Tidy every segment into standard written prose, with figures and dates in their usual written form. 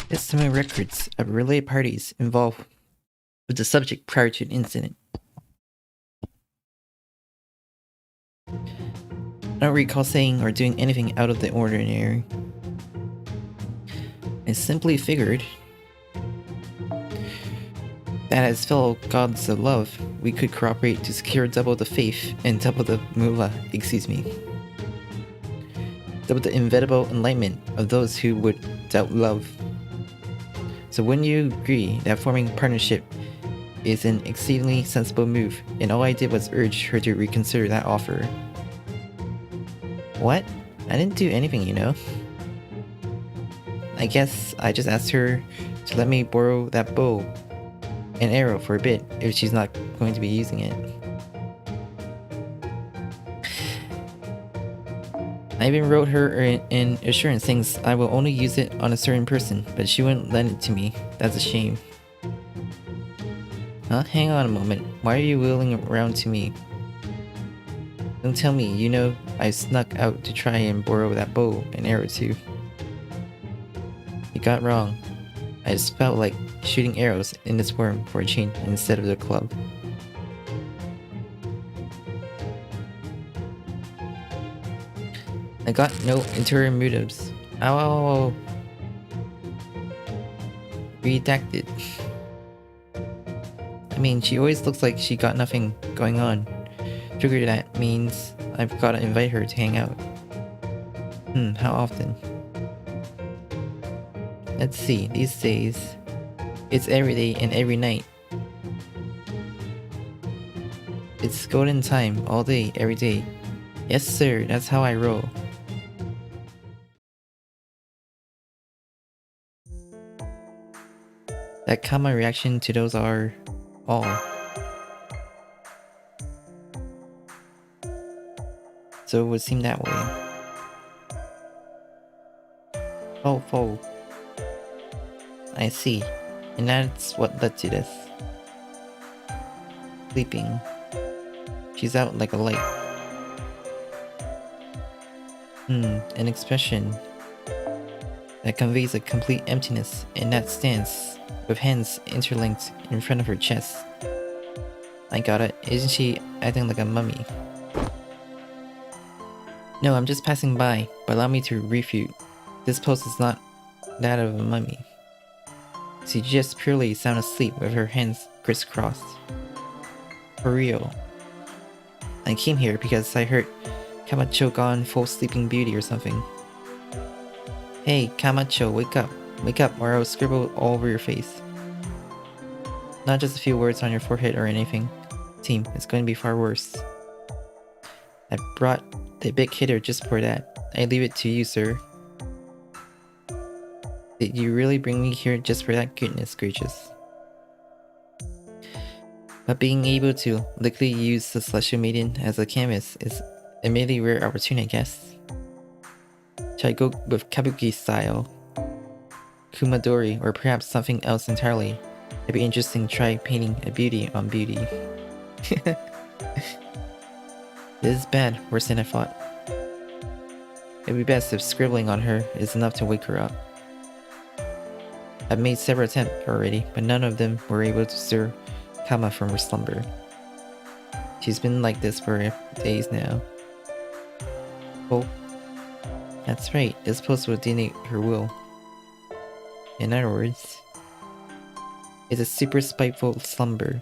Testimony records of related parties involved with the subject prior to an incident. I don't recall saying or doing anything out of the ordinary. I simply figured that as fellow gods of love, we could cooperate to secure double the faith and double the moolah, double the inevitable enlightenment of those who would doubt love. So wouldn't you agree that forming partnership is an exceedingly sensible move, and all I did was urge her to reconsider that offer. What? I didn't do anything, you know. I guess I just asked her to let me borrow that bow and arrow for a bit if she's not going to be using it. I even wrote her an assurance saying I will only use it on a certain person, but she wouldn't lend it to me. That's a shame. Huh? Hang on a moment. Why are you wheeling around to me? Don't tell me you know I snuck out to try and borrow that bow and arrow too. You got wrong. I just felt like shooting arrows in this worm for a change instead of the club. I got no interior motives. Ow. Redacted. I mean, she always looks like she got nothing going on. Figure that means I've gotta invite her to hang out. How often? Let's see, these days, it's every day and every night. It's golden time, all day, every day. Yes sir, that's how I roll. That common reaction to those are all. So it would seem that way. Oh. I see. And that's what led to this. Sleeping. She's out like a light. An expression that conveys a complete emptiness in that stance, with hands interlinked in front of her chest. I got it. Isn't she acting like a mummy? No, I'm just passing by, but allow me to refute. This pose is not that of a mummy. She just purely sound asleep with her hands crisscrossed. For real. I came here because I heard Camacho gone full sleeping beauty or something. Hey, Camacho, wake up. Wake up or I'll scribble all over your face. Not just a few words on your forehead or anything. Team, it's going to be far worse. I brought the big hitter just for that. I leave it to you, sir. Did you really bring me here just for that? Goodness gracious. But being able to literally use the Celestial Maiden as a canvas is a really rare opportunity, I guess. Should I go with Kabuki style? Kumadori, or perhaps something else entirely? It'd be interesting to try painting a beauty on beauty. This is bad, worse than I thought. It'd be best if scribbling on her is enough to wake her up. I've made several attempts already, but none of them were able to stir Kama from her slumber. She's been like this for days now. Oh, that's right, this post will deny her will. In other words, it's a super spiteful slumber.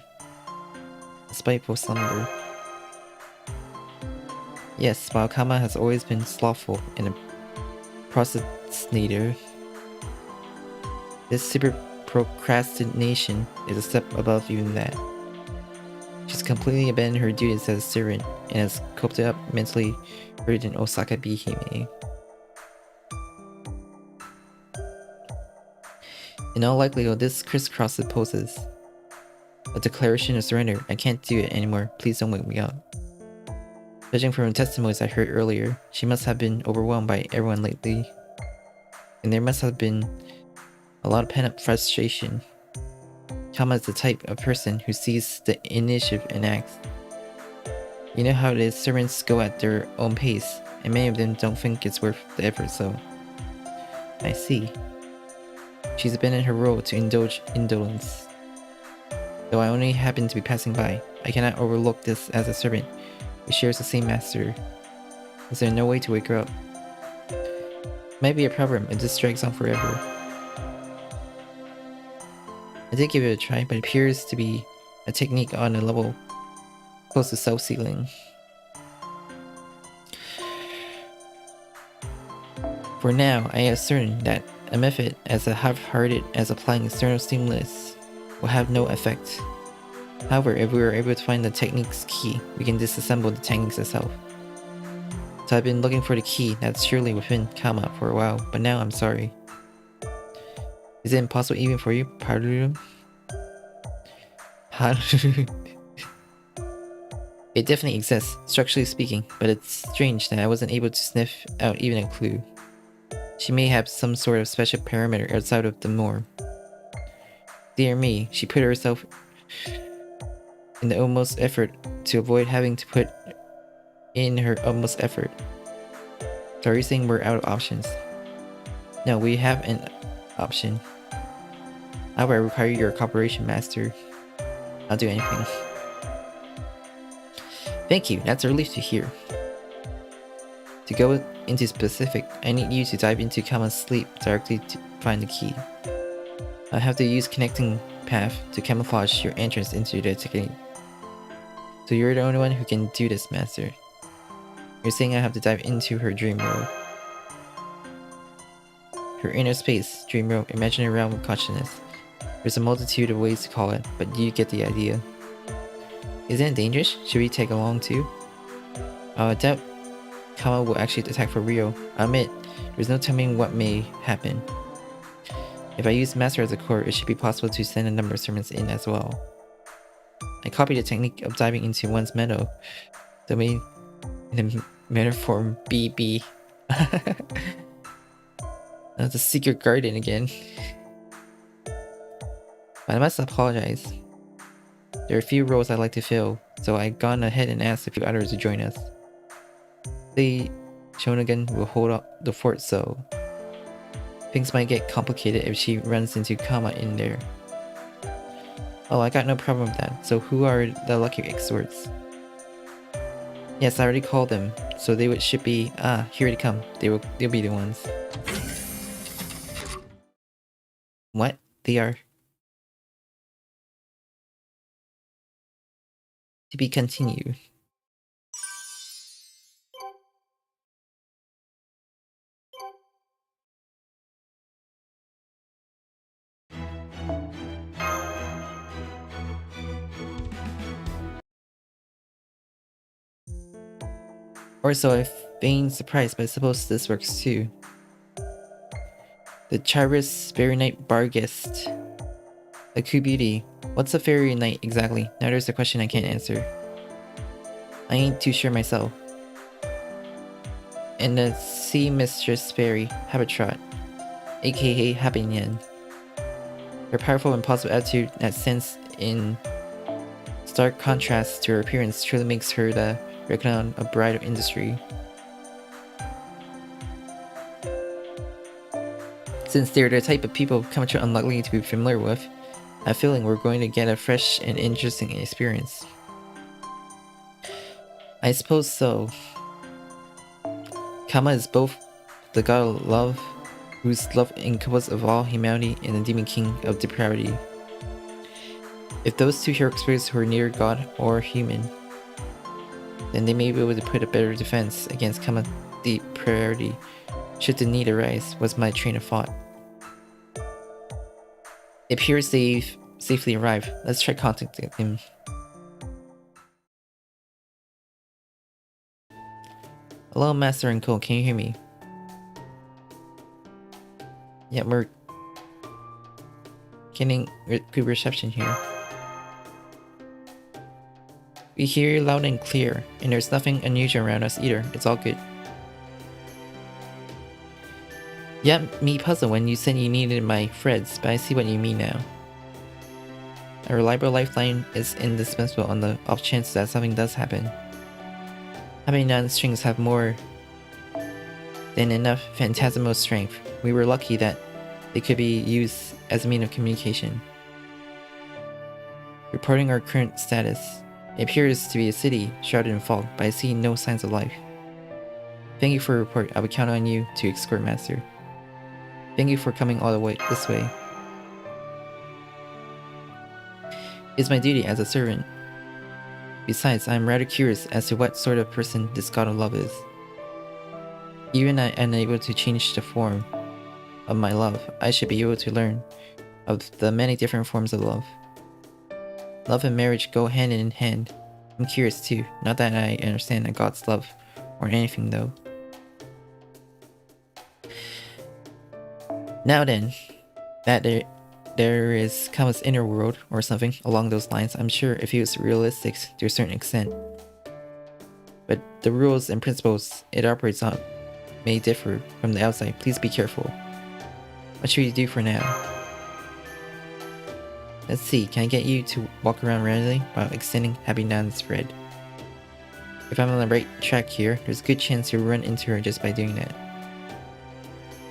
A spiteful slumber. Yes, while Kama has always been slothful and a procrastinator, this super procrastination is a step above even that. She's completely abandoned her duties as a servant and has coped up mentally burdened Osaka Bihime. In all likelihood, this crisscrosses poses a declaration of surrender. I can't do it anymore. Please don't wake me up. Judging from the testimonies I heard earlier, she must have been overwhelmed by everyone lately. And there must have been a lot of pent-up frustration. Kama is the type of person who sees the initiative and acts. You know how it is, servants go at their own pace, and many of them don't think it's worth the effort, so... I see. She's abandoned her role to indulge indolence. Though I only happen to be passing by, I cannot overlook this as a servant who shares the same master. Is there no way to wake her up? Might be a problem if this drags on forever. I did give it a try, but it appears to be a technique on a level close to self-sealing. For now, I am certain that a method as half-hearted as applying external stimulus will have no effect. However, if we are able to find the technique's key, we can disassemble the techniques itself. So I've been looking for the key that's surely within Kama for a while, but now I'm sorry. Is it impossible even for you, habriiel? It definitely exists, structurally speaking, but it's strange that I wasn't able to sniff out even a clue. She may have some sort of special parameter outside of the norm. Dear me, she put herself in the utmost effort to avoid having to put in her utmost effort. So are you saying we're out of options? No, we have an option. However, I require your cooperation, Master. I'll do anything. Thank you, that's a relief to hear. To go into specific, I need you to dive into Kama's sleep directly to find the key. I'll have to use connecting path to camouflage your entrance into the technique. So you're the only one who can do this, Master. You're saying I have to dive into her dream world. Her inner space, dream world, imaginary realm of consciousness. There's a multitude of ways to call it, but you get the idea. Isn't it dangerous? Should we tag along too? I doubt Kama will actually attack for real. I admit, there's no telling what may happen. If I use Master as a core, it should be possible to send a number of servants in as well. I copied the technique of diving into one's meadow domain in the meta form BB. That's a secret garden again. But I must apologize. There are a few roles I'd like to fill, so I've gone ahead and asked a few others to join us. The Shonagan will hold up the fort, so things might get complicated if she runs into Kama in there. Oh, I got no problem with that. So who are the lucky exorts? Yes, I already called them, so they should be. Ah, here they come. They'll be the ones. What? They are to be continued. Or so I feigned surprise, but I suppose this works too. The Charis Fairy Knight Barghest. A cool beauty. What's a fairy knight exactly? Now there's a question I can't answer. I ain't too sure myself. And the Sea Mistress Fairy, Habitrot, aka Habinyan. Her powerful and positive attitude that stands in stark contrast to her appearance truly makes her the renowned a bride of industry. Since they're the type of people Kamacho unlikely to be familiar with, I have a feeling we're going to get a fresh and interesting experience. I suppose so. Kama is both the god of love, whose love encompasses of all humanity, and the demon king of depravity. If those two hero spirits were near god or human, then they may be able to put a better defense against Kama depravity should the need arise, was my train of thought. It appears they've safely arrived. Let's try contacting him. Hello, Master and Cole, can you hear me? Yeah, we're getting good reception here. We hear you loud and clear, and there's nothing unusual around us either. It's all good. Yeah, me puzzled when you said you needed my threads, but I see what you mean now. A reliable lifeline is indispensable on the off chance that something does happen. Having non-strings have more than enough phantasmal strength. We were lucky that They could be used as a means of communication. Reporting our current status. It appears to be a city shrouded in fog, but I see no signs of life. Thank you for your report. I will count on you to escort Master. Thank you for coming all the way this way. It's my duty as a servant. Besides, I am rather curious as to what sort of person this god of love is. Even I am unable to change the form of my love, I should be able to learn of the many different forms of love. Love and marriage go hand in hand. I'm curious too, not that I understand a god's love or anything though. Now then, that there is Kama's inner world or something along those lines, I'm sure if he was realistic to a certain extent. But the rules and principles it operates on may differ from the outside. Please be careful. What should we do for now? Let's see, can I get you to walk around randomly while extending Happy Nan's thread? If I'm on the right track here, there's a good chance you'll run into her just by doing that.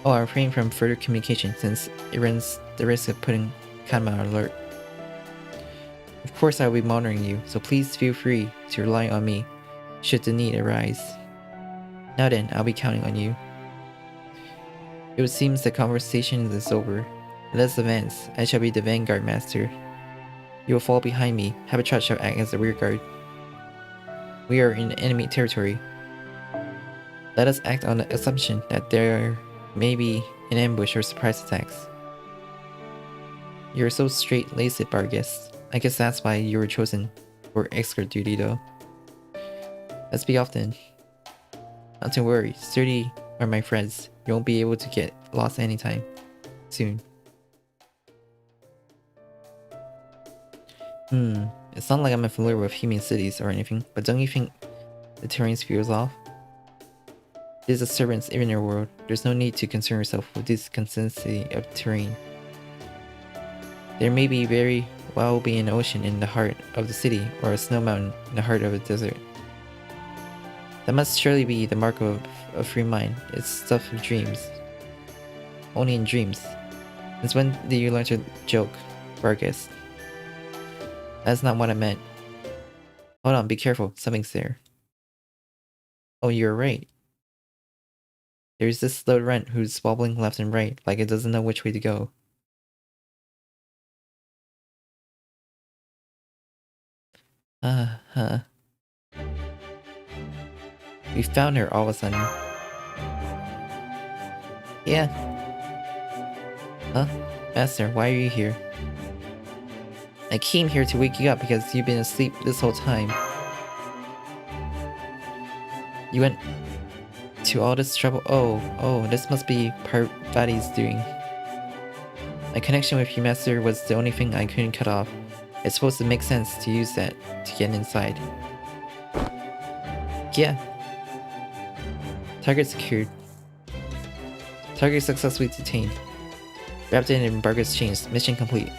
Oh, I refrain from further communication since it runs the risk of putting Kama on alert. Of course I will be monitoring you, so please feel free to rely on me should the need arise. Now then, I'll be counting on you. It seems the conversation is over. Let us advance. I shall be the vanguard master. You will fall behind me. Habitat shall act as the rear guard. We are in enemy territory. Let us act on the assumption that there may be an ambush or surprise attacks. You're so straight-laced, Bargus. I guess that's why you were chosen for escort duty though. Let's be off then. Not to worry, sturdy are my friends. You won't be able to get lost anytime soon. It's not like I'm familiar with human cities or anything, but don't you think the terrain feels off? It is a servant's inner world. There's no need to concern yourself with this consistency of terrain. There may be very well be an ocean in the heart of the city or a snow mountain in the heart of a desert. That must surely be the mark of a free mind. It's stuff of dreams. Only in dreams. Since when did you learn to joke, Vargas? That's not what I meant. Hold on, be careful. Something's there. Oh, you're right. There's this slow runt who's wobbling left and right, like it doesn't know which way to go. We found her all of a sudden. Yeah. Huh? Master, why are you here? I came here to wake you up because you've been asleep this whole time. You went to all this trouble. Oh, this must be Parvati's doing. My connection with you, Master, was the only thing I couldn't cut off. It's supposed to make sense to use that to get inside. Yeah. Target secured. Target successfully detained. Wrapped in embargo's chains. Mission complete.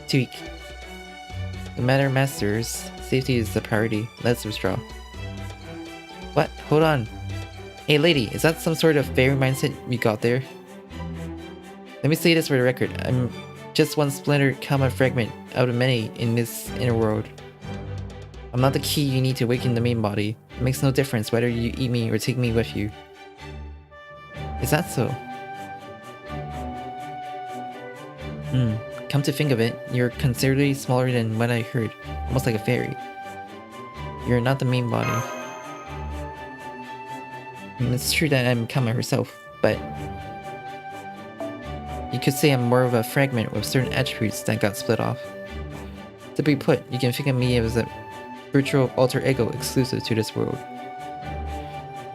Tweak. No matter, Masters, safety is the priority. Let's withdraw. What? Hold on. Hey lady, is that some sort of fairy mindset you got there? Let me say this for the record. I'm just one splintered Kama fragment out of many in this inner world. I'm not the key you need to awaken the main body. It makes no difference whether you eat me or take me with you. Is that so? Come to think of it, you're considerably smaller than what I heard. Almost like a fairy. You're not the main body. It's true that I'm Kama herself, but you could say I'm more of a fragment with certain attributes that got split off. To be put, you can think of me as a virtual alter ego exclusive to this world.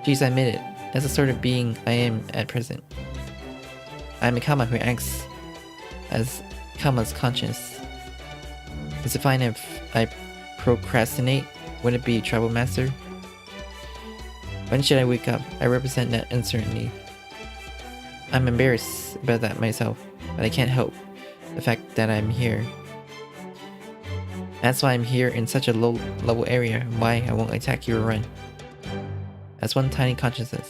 Geez, I admit it. That's the sort of being I am at present. I am a Kama who acts as Kama's conscience. Is it fine if I procrastinate? Wouldn't it be trouble, Master? When should I wake up? I represent that uncertainty. I'm embarrassed about that myself, but I can't help the fact that I'm here. That's why I'm here in such a low level area and why I won't attack you or run. That's one tiny consciousness.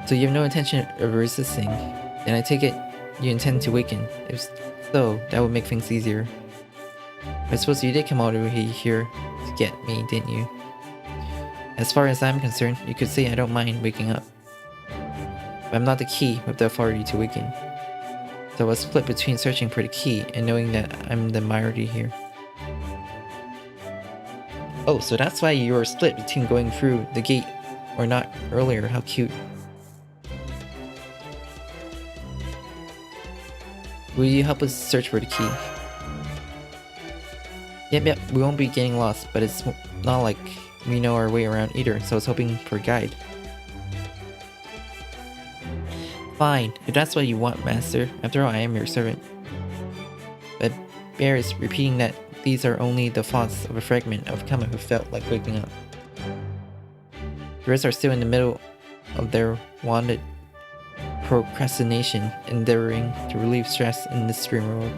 So you have no intention of resisting, and I take it you intend to waken. If so, that would make things easier. I suppose you did come all the way here to get me, didn't you? As far as I'm concerned, you could say I don't mind waking up. But I'm not the key with the authority to waken. So I was split between searching for the key and knowing that I'm the minority here. Oh, so that's why you were split between going through the gate or not earlier. How cute. Will you help us search for the key? Yep, we won't be getting lost, but it's not like we know our way around either, so I was hoping for a guide. Fine, if that's what you want, Master. After all, I am your servant. But bears repeating that these are only the thoughts of a fragment of Kama who felt like waking up. The rest are still in the middle of their wanted procrastination, endeavoring to relieve stress in this dream world.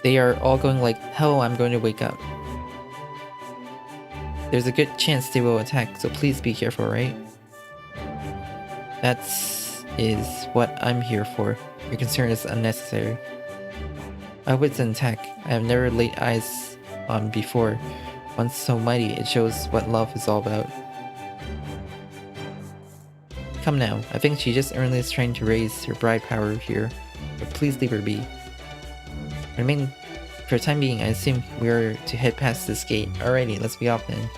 They are all going like, "Hell, I'm going to wake up." There's a good chance they will attack, so please be careful, right? That is what I'm here for. Your concern is unnecessary. My wits intact. I have never laid eyes on before. Once so mighty, it shows what love is all about. Come now, I think she just earnestly is trying to raise her bride power here, but please leave her be. For the time being, I assume we are to head past this gate. Alrighty, let's be off then.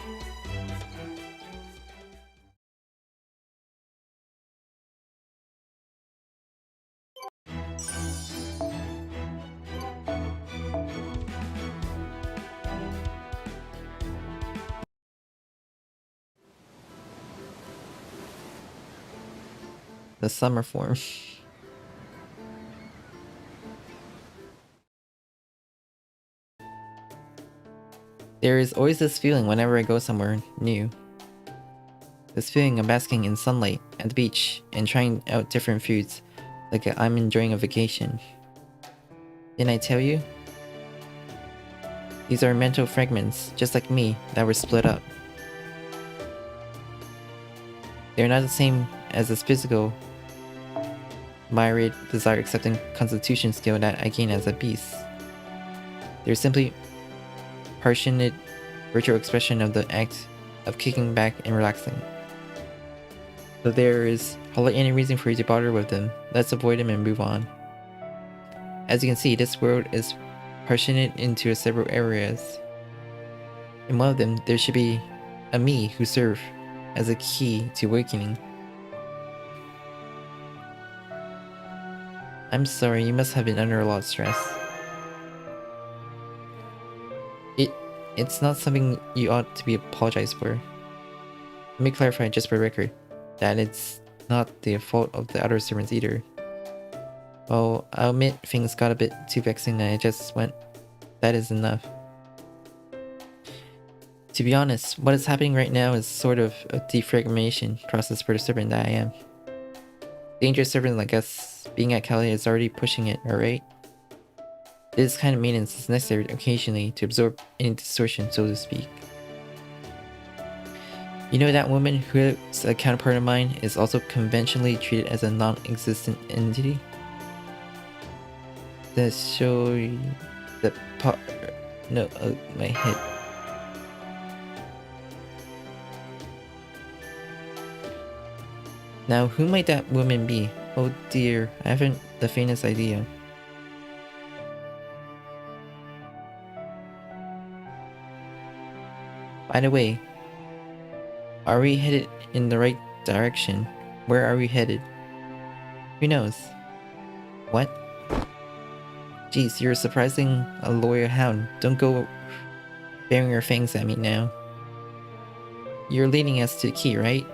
The summer form. There is always this feeling whenever I go somewhere new. This feeling of basking in sunlight at the beach and trying out different foods, like I'm enjoying a vacation. Didn't I tell you? These are mental fragments, just like me, that were split up. They're not the same as this physical, myriad desire accepting constitution skill that I gain as a beast. They're simply passionate virtual expression of the act of kicking back and relaxing. So there is hardly any reason for you to bother with them. Let's avoid them and move on. As you can see, this world is partitioned into several areas. In one of them, there should be a me who serves as a key to awakening. I'm sorry, you must have been under a lot of stress. It's not something you ought to be apologized for. Let me clarify just for the record, that it's not the fault of the other servants either. Well, I'll admit things got a bit too vexing and I just went, that is enough. To be honest, what is happening right now is sort of a defragmentation process for the servant that I am. Dangerous servant like us, being at Cali is already pushing it, alright? This kind of maintenance is necessary occasionally to absorb any distortion, so to speak. You know that woman who's a counterpart of mine is also conventionally treated as a non-existent entity? That show the part. No, my head. Now, who might that woman be? Oh dear, I haven't the faintest idea. By the way, are we headed in the right direction? Where are we headed? Who knows? What? Geez, you're surprising a loyal hound. Don't go baring your fangs at me now. You're leading us to the key, right?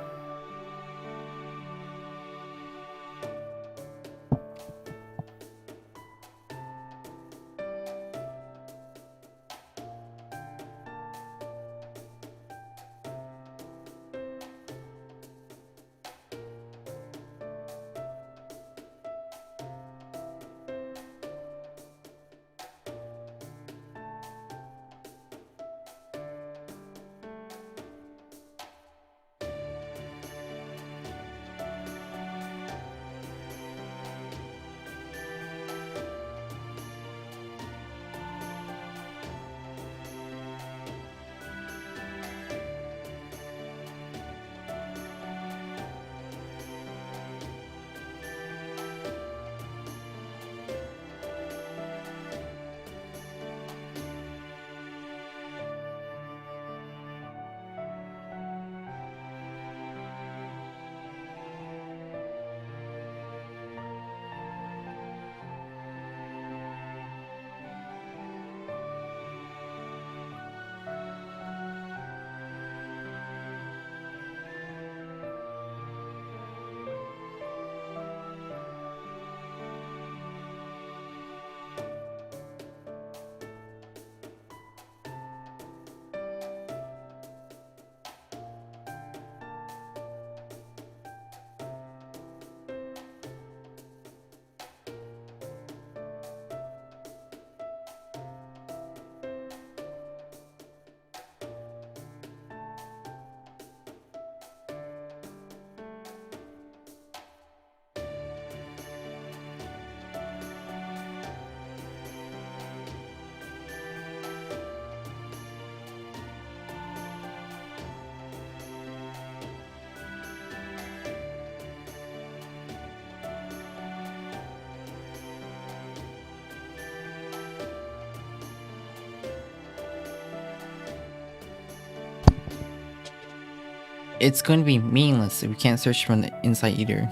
It's going to be meaningless if we can't search from the inside either.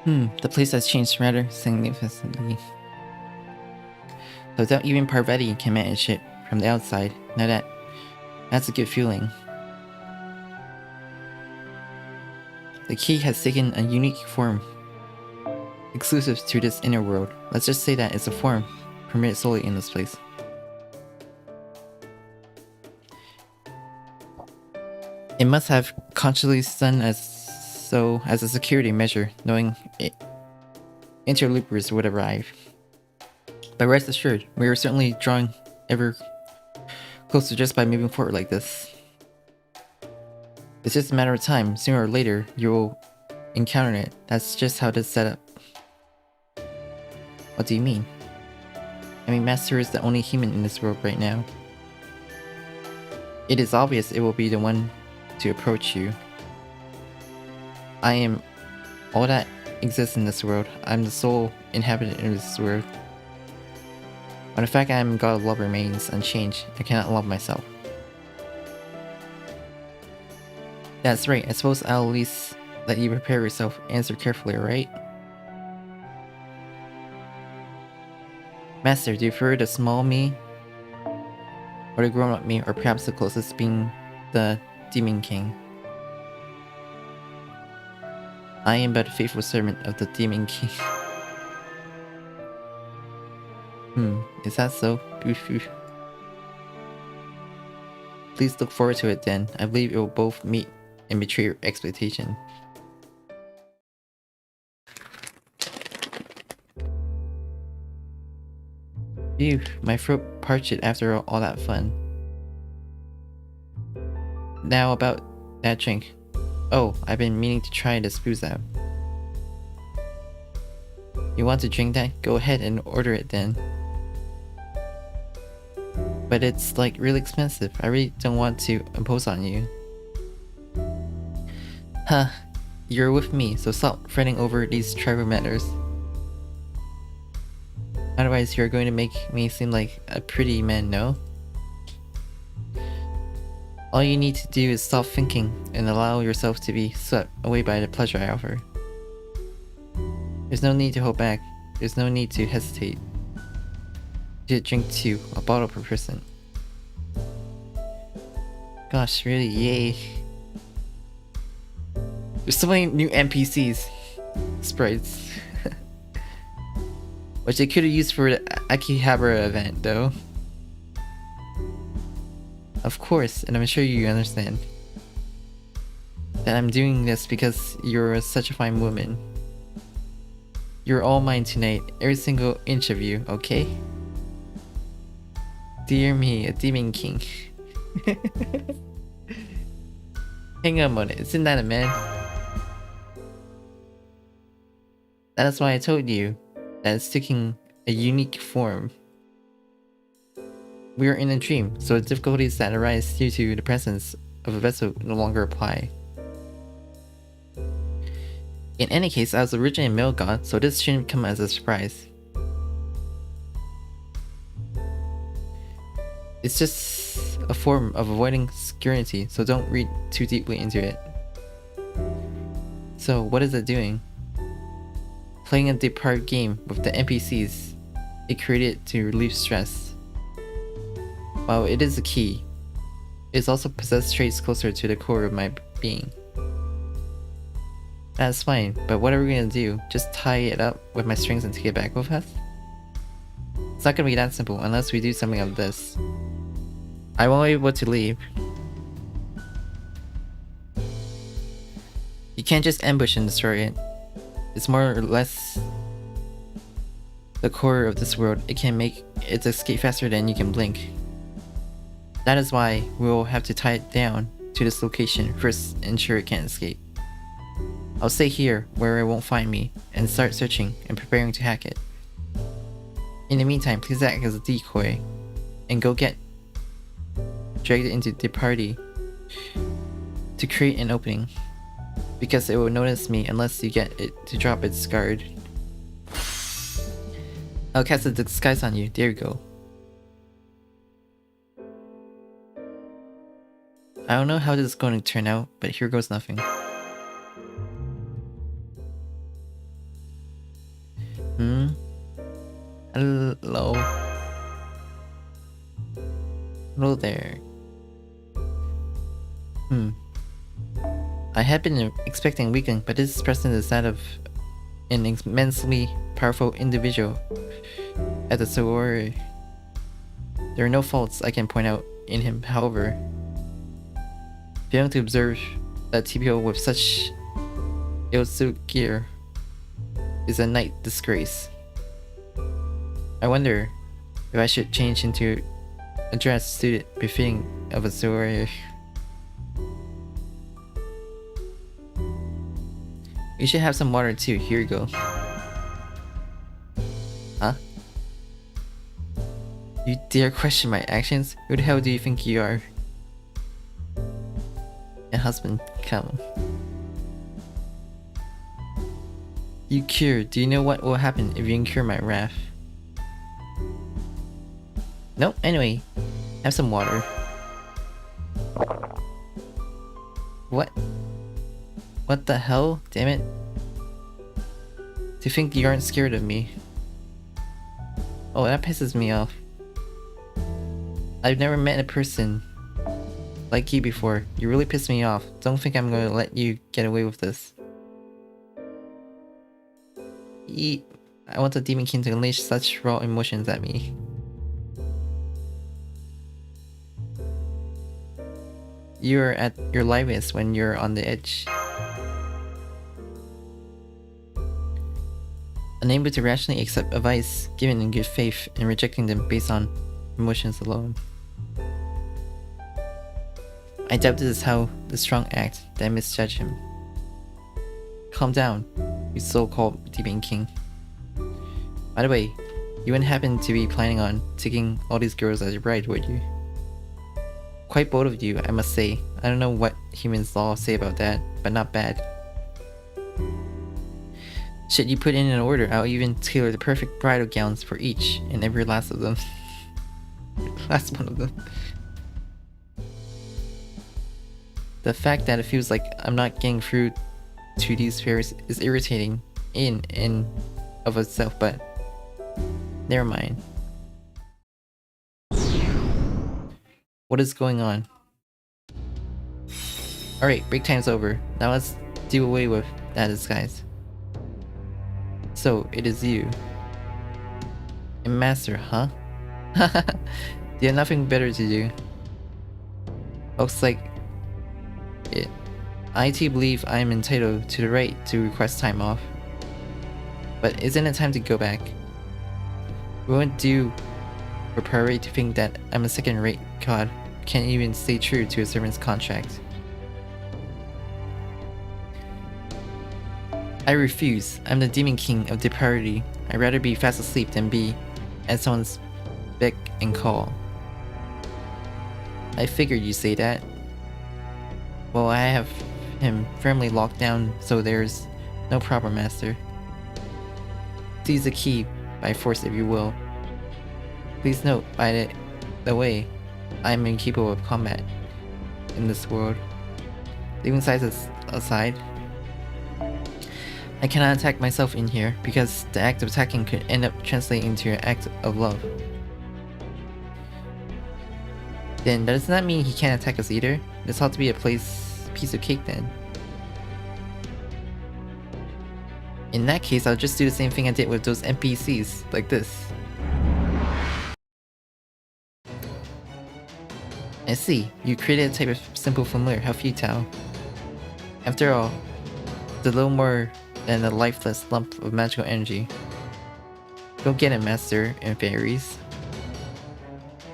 The place has changed rather significantly. So without even Parvati can manage it from the outside, now that's a good feeling. The key has taken a unique form, exclusive to this inner world. Let's just say that it's a form permitted solely in this place. It must have consciously done as a security measure, knowing interlopers would arrive. But rest assured, we are certainly drawing ever closer just by moving forward like this. It's just a matter of time. Sooner or later, you will encounter it. That's just how it is set up. What do you mean? I mean, Master is the only human in this world right now. It is obvious it will be the one to approach you. I am all that exists in this world. I'm the sole inhabitant of this world. But the fact I am God of Love remains unchanged. I cannot love myself. That's right. I suppose I'll at least let you prepare yourself. Answer carefully, right? Master, do you prefer the small me? Or the grown-up me? Or perhaps the closest being the Demon King? I am but a faithful servant of the Demon King. Is that so? Please look forward to it then. I believe it will both meet and betray your expectation. Phew, my throat parched after all that fun. Now about that drink. Oh, I've been meaning to try this booze out. You want to drink that? Go ahead and order it then. But it's like really expensive. I really don't want to impose on you. Huh, you're with me, so stop fretting over these trivial matters. Otherwise you're going to make me seem like a pretty man, no? All you need to do is stop thinking and allow yourself to be swept away by the pleasure I offer. There's no need to hold back. There's no need to hesitate. You drink 2, a bottle per person. Gosh, really, yay. There's so many new NPCs. Sprites. Which they could have used for the Akihabara event, though. Of course, and I'm sure you understand that I'm doing this because you're such a fine woman. You're all mine tonight, every single inch of you, okay? Dear me, a Demon King. Hang on a minute, isn't that a man? That is why I told you that it's taking a unique form. We are in a dream, so the difficulties that arise due to the presence of a vessel no longer apply. In any case, I was originally a male god, so this shouldn't come as a surprise. It's just a form of avoiding security, so don't read too deeply into it. So, what is it doing? Playing a depraved game with the NPCs it created to relieve stress. While it is a key, it also possesses traits closer to the core of my being. That's fine, but what are we gonna do? Just tie it up with my strings and take it back with us? It's not gonna be that simple unless we do something of this. I won't be able to leave. You can't just ambush and destroy it. It's more or less the core of this world. It can make its escape faster than you can blink. That is why we'll have to tie it down to this location first, ensure it can't escape. I'll stay here where it won't find me and start searching and preparing to hack it. In the meantime, please act as a decoy and go get dragged into the party to create an opening, because it will notice me unless you get it to drop its guard. I'll cast a disguise on you. There you go. I don't know how this is going to turn out, but here goes nothing. Hello. Hello there. I had been expecting a weakling, but this person is that of an immensely powerful individual at the sorority. There are no faults I can point out in him, however. Failing to observe that TPO with such ill-suited gear is a night disgrace. I wonder if I should change into a dress suited befitting of a sorority. You should have some water too. Here you go. Huh? You dare question my actions? Who the hell do you think you are? My husband, come. You cure. Do you know what will happen if you incur my wrath? Nope, anyway. Have some water. What? What the hell? Damn it. To think you aren't scared of me. Oh, that pisses me off. I've never met a person like you before. You really piss me off. Don't think I'm gonna let you get away with this. I want the Demon King to unleash such raw emotions at me. You're at your liveliest when you're on the edge. Unable to rationally accept advice given in good faith and rejecting them based on emotions alone. I doubt this is how the strong act that I misjudge him. Calm down, you so-called Demon King. By the way, you wouldn't happen to be planning on taking all these girls as your bride, would you? Quite bold of you, I must say. I don't know what humans law say about that, but not bad. Should you put in an order, I'll even tailor the perfect bridal gowns for each and every last of them. Last one of them. The fact that it feels like I'm not getting through to these fairies is irritating in and of itself, but never mind. What is going on? Alright, break time's over. Now let's do away with that disguise. So, it is you. A master, huh? You have nothing better to do. Looks like it. I too believe I am entitled to the right to request time off. But isn't it time to go back? We won't do for parade to think that I'm a second-rate god who can't even stay true to a servant's contract. I refuse. I'm the Demon King of depravity. I'd rather be fast asleep than be at someone's beck and call. I figured you'd say that. Well, I have him firmly locked down, so there's no problem, master. Seize the key by force if you will. Please note, by the way, I am incapable of combat in this world. Leaving sizes aside, I cannot attack myself in here because the act of attacking could end up translating into an act of love. Then does that mean he can't attack us either? This ought to be a piece of cake then. In that case, I'll just do the same thing I did with those NPCs, like this. I see, you created a type of simple familiar, how futile. After all, it's a little more than a lifeless lump of magical energy. Go get it, master and fairies.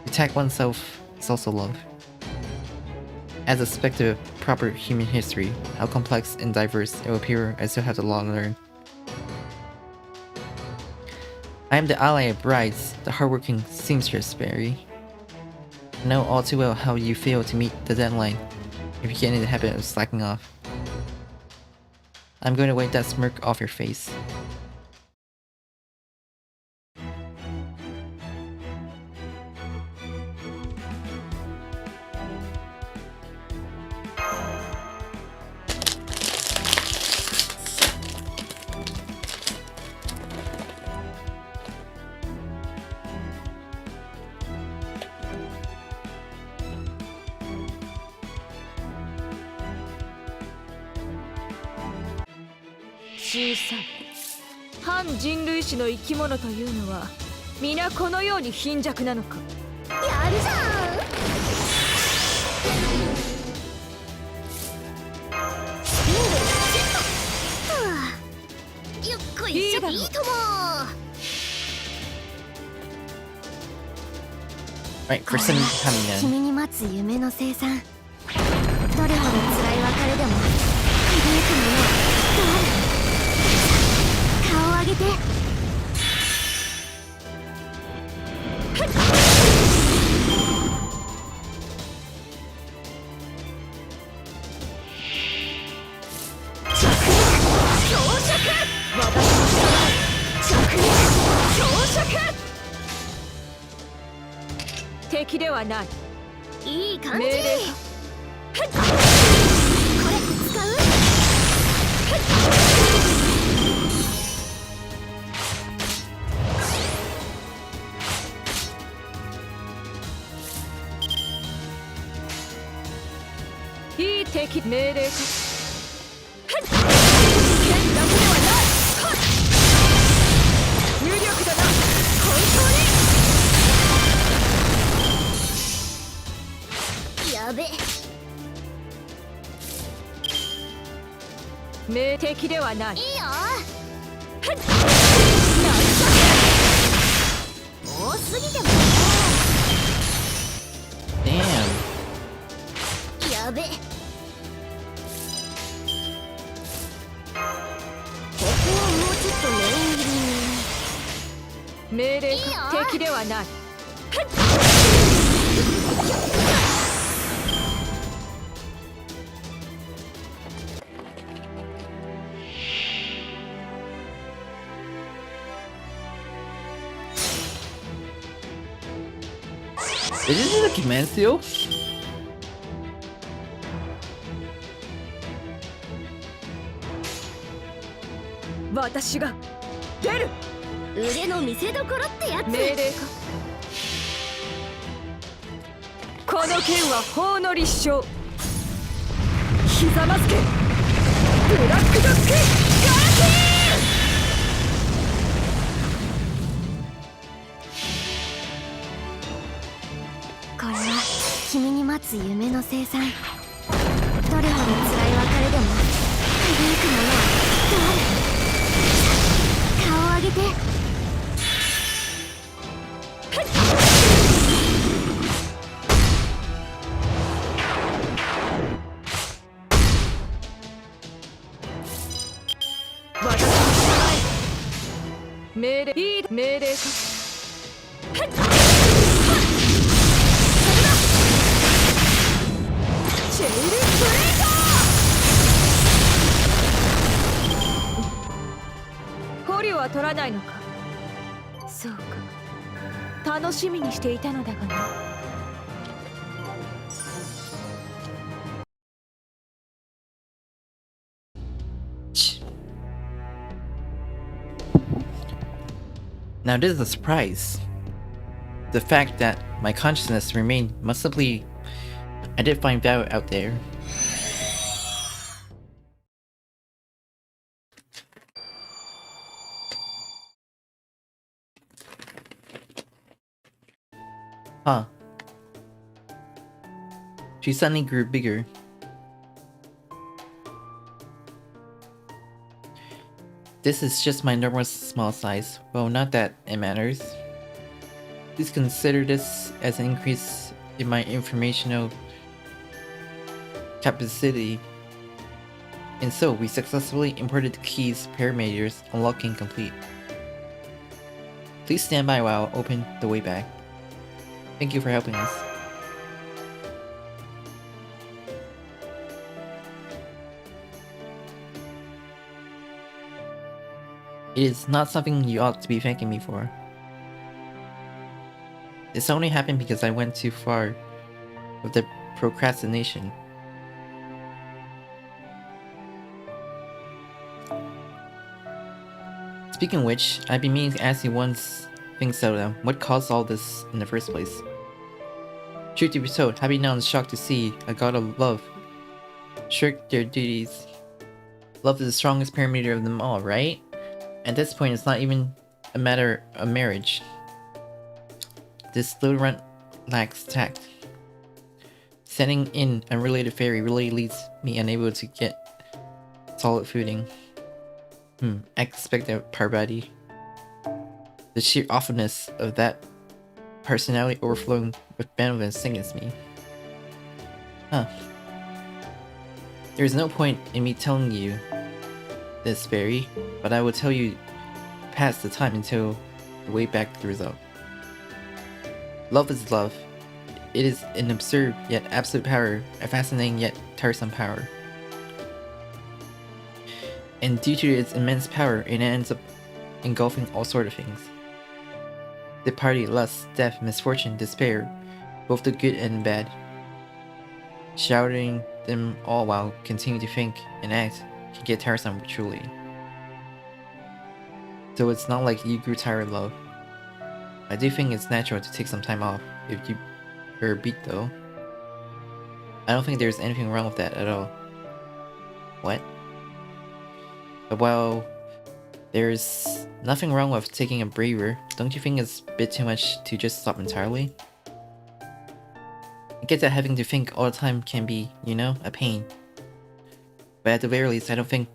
Attack oneself is also love. As a spectre of proper human history, how complex and diverse it will appear, I still have to long learn. I am the ally of brides, the hardworking seamstress fairy. I know all too well how you fail to meet the deadline if you get into the habit of slacking off. I'm going to wipe that smirk off your face. 小さい反人類種の生き物というのは皆このように貧弱なのか。やるじゃん。スピングルシュッとよっこいしょ。いいとも。Right, for some coming in. 君に待つ夢の生産。どれほど辛い別れでも輝くものはきっとある。顔を上げて。敵ではない。いい感じ。命令これ使う？いい敵。命令か。剣だけではない。無力だな。本当にやべ。命敵ではない。いいよ。多すぎてもね。Damn. やべ。ここはもうちょっと念入りに。命令か。敵ではない。Is this a Kimencio? 私が出る。腕の見せ所ってやつ。命令か。この剣は法の立証。ひざまずけ。ブラックドッグガラキこれは君に待つ夢の生産。どれほど辛い別れでも輝くものはきっとある。顔を上げて。命令。いい命令か。チェイルブレイカー。捕虜は取らないのか。そうか。楽しみにしていたのだがな。Now this is a surprise. The fact that my consciousness remained must simply... I did find value out there. Huh. She suddenly grew bigger. This is just my normal small size. Well, not that it matters. Please consider this as an increase in my informational capacity. And so, we successfully imported the keys parameters, unlocking complete. Please stand by while I open the way back. Thank you for helping us. It is not something you ought to be thanking me for. This only happened because I went too far with the procrastination. Speaking of which, I've been meaning to ask you one thing, Soda. What caused all this in the first place? Truth to be told, happy now and shocked to see a god of love shirk their duties Love is the strongest parameter of them all, right? At this point, it's not even a matter of marriage. This little runt lacks tact. Sending in unrelated fairy really leaves me unable to get solid footing. I expect a Parvati. The sheer awfulness of that personality overflowing with benevolence sickens me. There's no point in me telling you this, fairy, but I will tell you past the time until the way back the result. Love is love. It is an absurd yet absolute power, a fascinating yet tiresome power. And due to its immense power, it ends up engulfing all sorts of things. The party, lust, death, misfortune, despair, both the good and bad. Shouting them all while continuing to think and act can get tiresome truly. So it's not like you grew tired of love. I do think it's natural to take some time off if you are beat though. I don't think there's anything wrong with that at all. What? But while there's nothing wrong with taking a breather, don't you think it's a bit too much to just stop entirely? I get that having to think all the time can be, you know, a pain. But at the very least, I don't think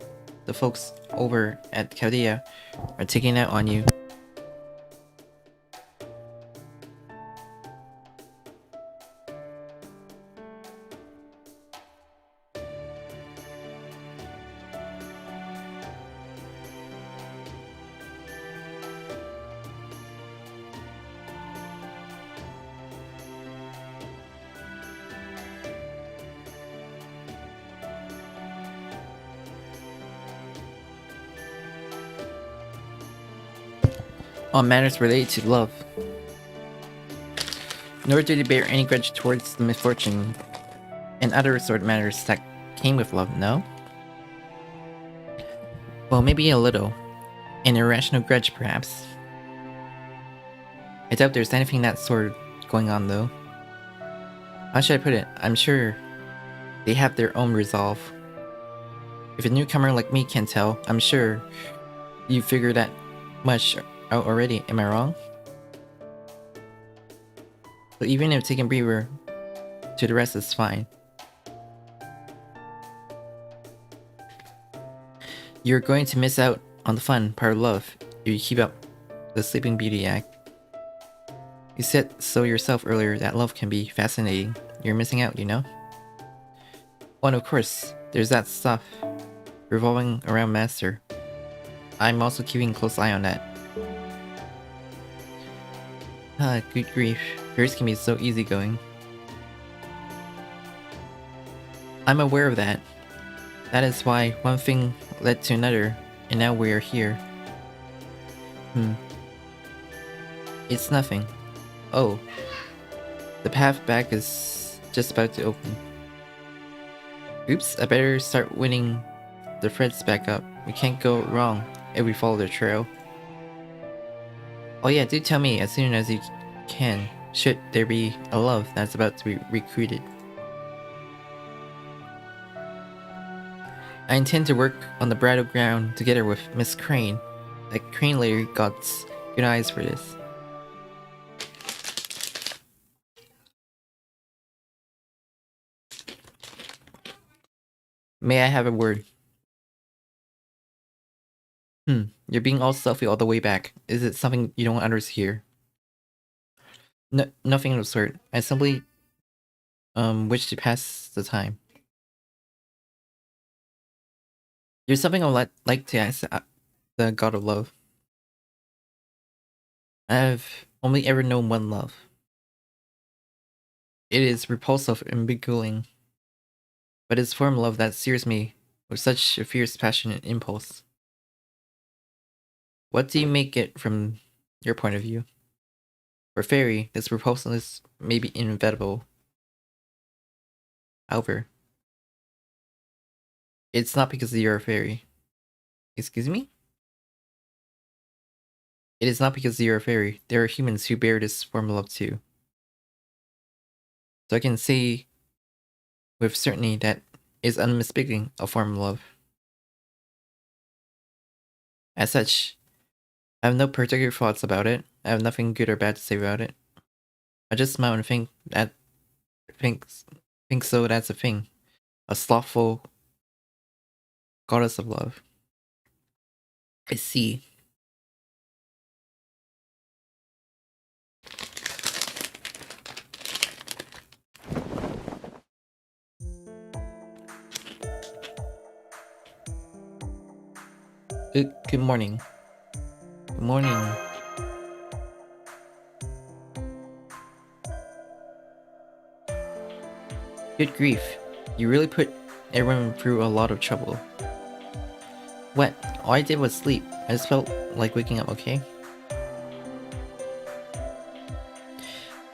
the folks over at Chaldea are taking it out on you. On matters related to love. Nor did he bear any grudge towards the misfortune and other sort of matters that came with love, no? Well, maybe a little. An irrational grudge, perhaps. I doubt there's anything that sort going on, though. How should I put it? I'm sure they have their own resolve. If a newcomer like me can tell, I'm sure you figure that much out already, am I wrong? So even if taking breather to the rest is fine. You're going to miss out on the fun part of love if you keep up the Sleeping Beauty act. You said so yourself earlier that love can be fascinating. You're missing out, you know? Well, of course, there's that stuff revolving around Master. I'm also keeping a close eye on that. Good grief. Yours can be so easygoing. I'm aware of that. That is why one thing led to another, and now we are here. It's nothing. Oh. The path back is just about to open. Oops, I better start winning the threads back up. We can't go wrong if we follow the trail. Oh yeah, do tell me as soon as you can, should there be a love that's about to be recruited. I intend to work on the bridal ground together with Miss Crane. That Crane lady got good eyes for this. May I have a word? You're being all selfie all the way back. Is it something you don't want others to hear? No, nothing of the sort. I simply wish to pass the time. There's something I'd like to ask the god of love. I've only ever known one love. It is repulsive and beguiling, but it's form of love that sears me with such a fierce passion and impulse. What do you make it from your point of view? For Fairy, this repulsiveness may be inevitable. However, it's not because you're a fairy. Excuse me? It is not because you're a fairy. There are humans who bear this form of love too. So I can say with certainty that it's unmistakably a form of love. As such, I have no particular thoughts about it. I have nothing good or bad to say about it. I just smile and think so that's a thing. A slothful goddess of love. I see. Good morning. Good morning. Good grief. You really put everyone through a lot of trouble. What? All I did was sleep. I just felt like waking up, okay?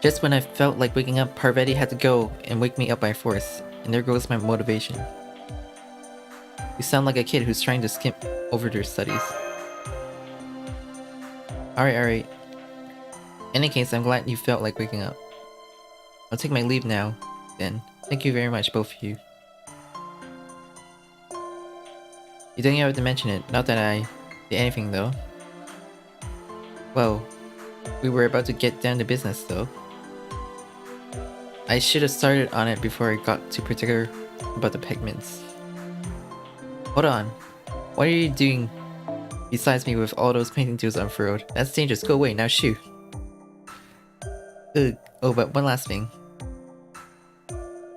Just when I felt like waking up, Parvati had to go and wake me up by force, and there goes my motivation. You sound like a kid who's trying to skip over their studies. Alright. In any case, I'm glad you felt like waking up. I'll take my leave now, then. Thank you very much, both of you. You didn't have to mention it, not that I did anything though. Well, we were about to get down to business though. I should have started on it before I got too particular about the pigments. Hold on, what are you doing besides me with all those painting tools unfurled? That's dangerous, go away, now shoot. Ugh, oh, but one last thing.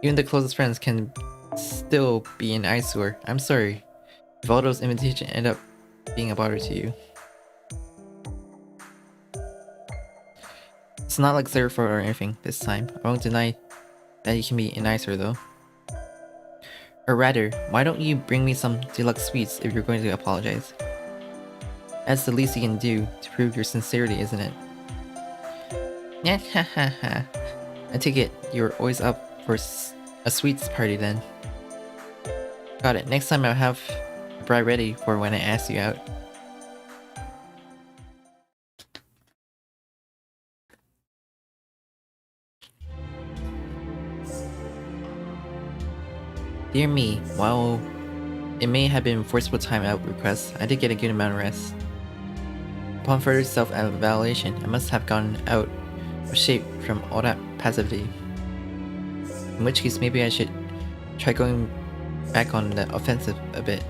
Even the closest friends can still be an eyesore. I'm sorry if all those invitations end up being a bother to you. It's not like Seraph or anything this time. I won't deny that you can be an eyesore though. Or rather, why don't you bring me some deluxe sweets if you're going to apologize? That's the least you can do to prove your sincerity, isn't it? Yeah, hahaha. I take it you're always up for a sweets party then. Got it. Next time I'll have a bride ready for when I ask you out. Dear me, while it may have been forcible time out requests, I did get a good amount of rest. Upon further self-evaluation, I must have gotten out of shape from all that passivity. In which case, maybe I should try going back on the offensive a bit.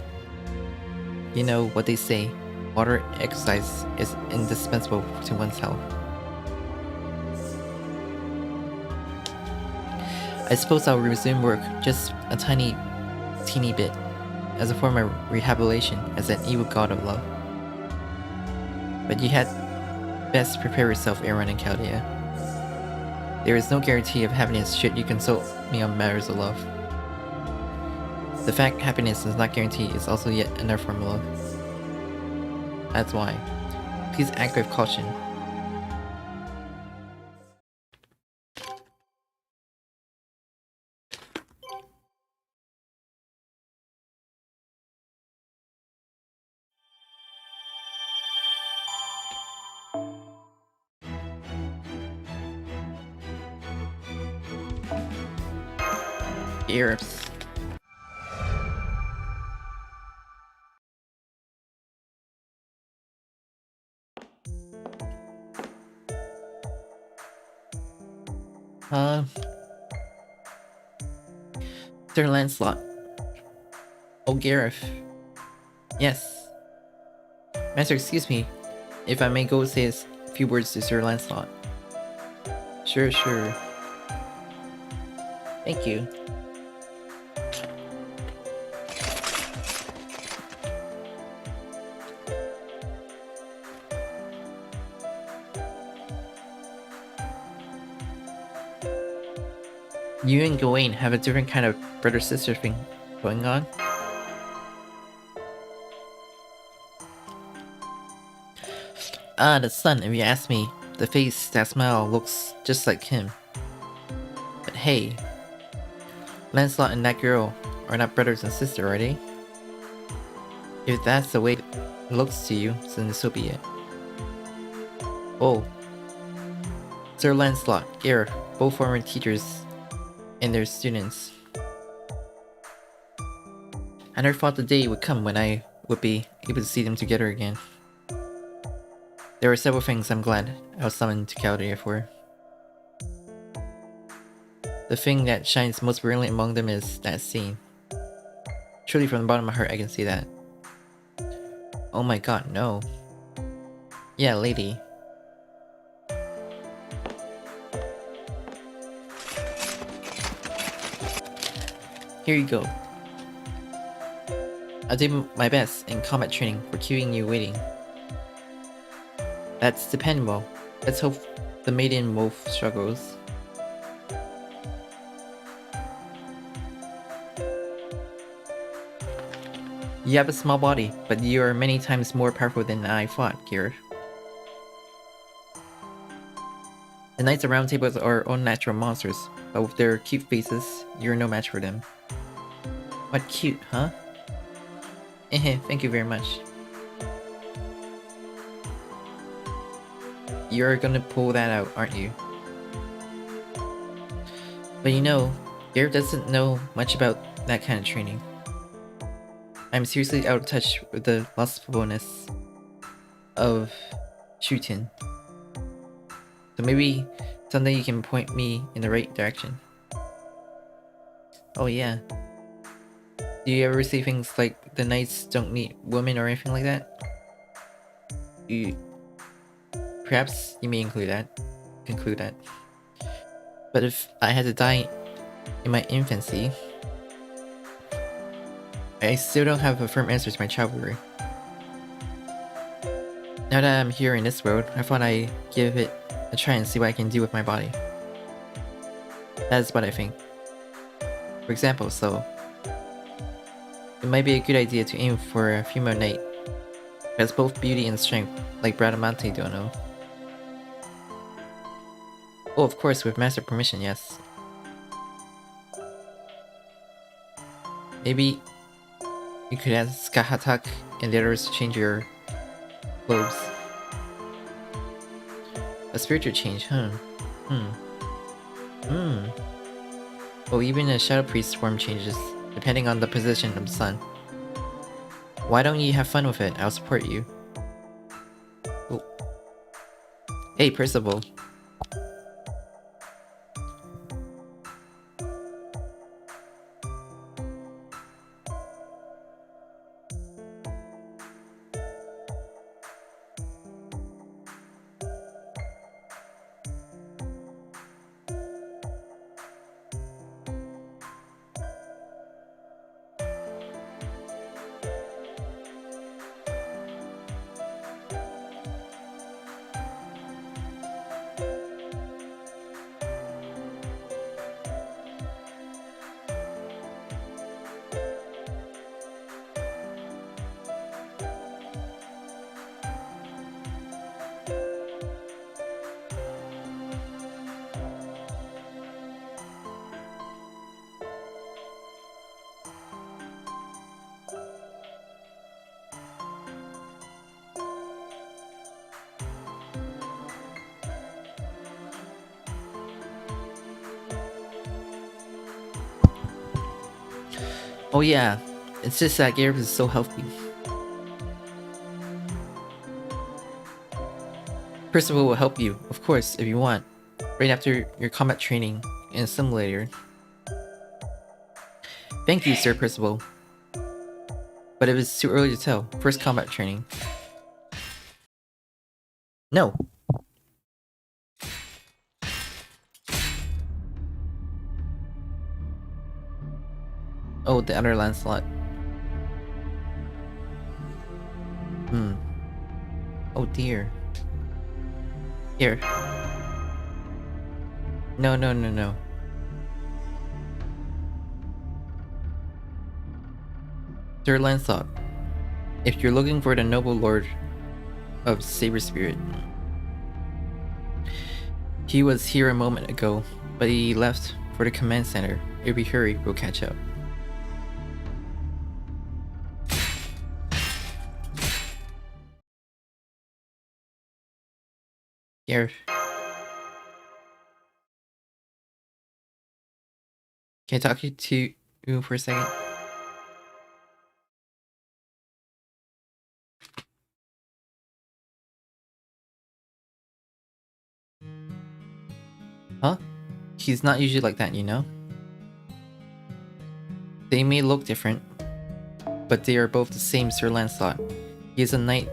You know what they say, moderate exercise is indispensable to one's health. I suppose I'll resume work just a teeny bit, as a form of rehabilitation as an evil god of love. But you had best prepare yourself, Aaron and Chaldea. There is no guarantee of happiness should you consult me on matters of love. The fact happiness is not guaranteed is also yet another form of love. That's why. Please act with caution. Ears. Sir Lancelot. Oh, Gareth. Yes. Master, excuse me, if I may go say a few words to Sir Lancelot. Sure. Thank you. You and Gawain have a different kind of brother-sister thing going on. Ah, the son, if you ask me. The face, that smile, looks just like him. But hey, Lancelot and that girl are not brothers and sisters, are they? If that's the way it looks to you, then so be it. Oh. Sir Lancelot, Gareth, both former teachers and their students. I never thought the day would come when I would be able to see them together again. There are several things I'm glad I was summoned to Chaldeia for. The thing that shines most brilliantly among them is that scene. Truly from the bottom of my heart I can see that. Oh my god, no. Yeah, lady. Here you go. I'll do my best in combat training for keeping you waiting. That's dependable. Let's hope the maiden wolf struggles. You have a small body, but you are many times more powerful than I thought, Garrett. The Knights of Round Tables are unnatural monsters, but with their cute faces, you're no match for them. What cute, huh? Thank you very much. You're gonna pull that out, aren't you? But you know, Garrett doesn't know much about that kind of training. I'm seriously out of touch with the lustfulness of shooting. So maybe someday you can point me in the right direction. Oh yeah. Do you ever say things like the knights don't need women or anything like that? Perhaps you may conclude that. But if I had to die in my infancy, I still don't have a firm answer to my childhood. Now that I'm here in this world, I thought I'd give it a try and see what I can do with my body. That's what I think. For example, so it might be a good idea to aim for a female knight who has both beauty and strength, like Bradamante Dono. Oh, of course, with master permission, yes. Maybe you could ask Kahatak and the others to change your clothes. A spiritual change, huh? Well, even a Shadow Priest form changes, depending on the position of the sun. Why don't you have fun with it? I'll support you. Oh. Hey, Percival. Oh yeah, it's just that Gareth is so healthy. Percival will help you, of course, if you want, right after your combat training in a simulator. Thank you, Sir Percival. But it was too early to tell. First combat training. No. Oh, the other Lancelot. Oh dear. Here. No. Sir Lancelot, if you're looking for the noble lord of Saber Spirit, he was here a moment ago, but he left for the command center. If we hurry, we'll catch up. Here. Can I talk to you for a second? Huh? He's not usually like that, you know? They may look different, but they are both the same Sir Lancelot. He is a knight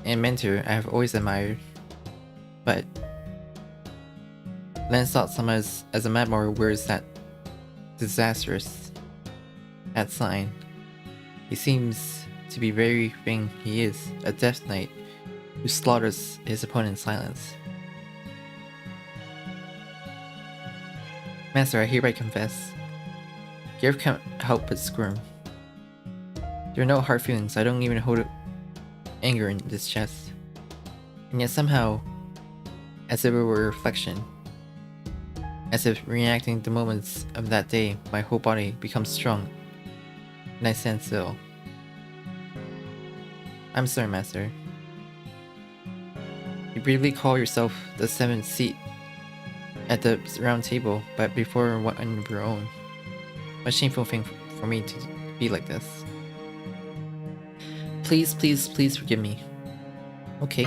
and mentor I have always admired. But Lancelot summons as a Madmore wears that disastrous that sign. He seems to be very thing he is, a death knight who slaughters his opponent in silence. Master, I hereby confess. Gareth can't help but squirm. There are no hard feelings, I don't even hold anger in this chest. And yet somehow, as if it were a reflection, as if reenacting the moments of that day, my whole body becomes strong, and I stand still. I'm sorry, Master. You briefly call yourself the seventh seat at the round table, but before one of your own. A shameful thing for me to be like this. Please, please, please forgive me. Okay.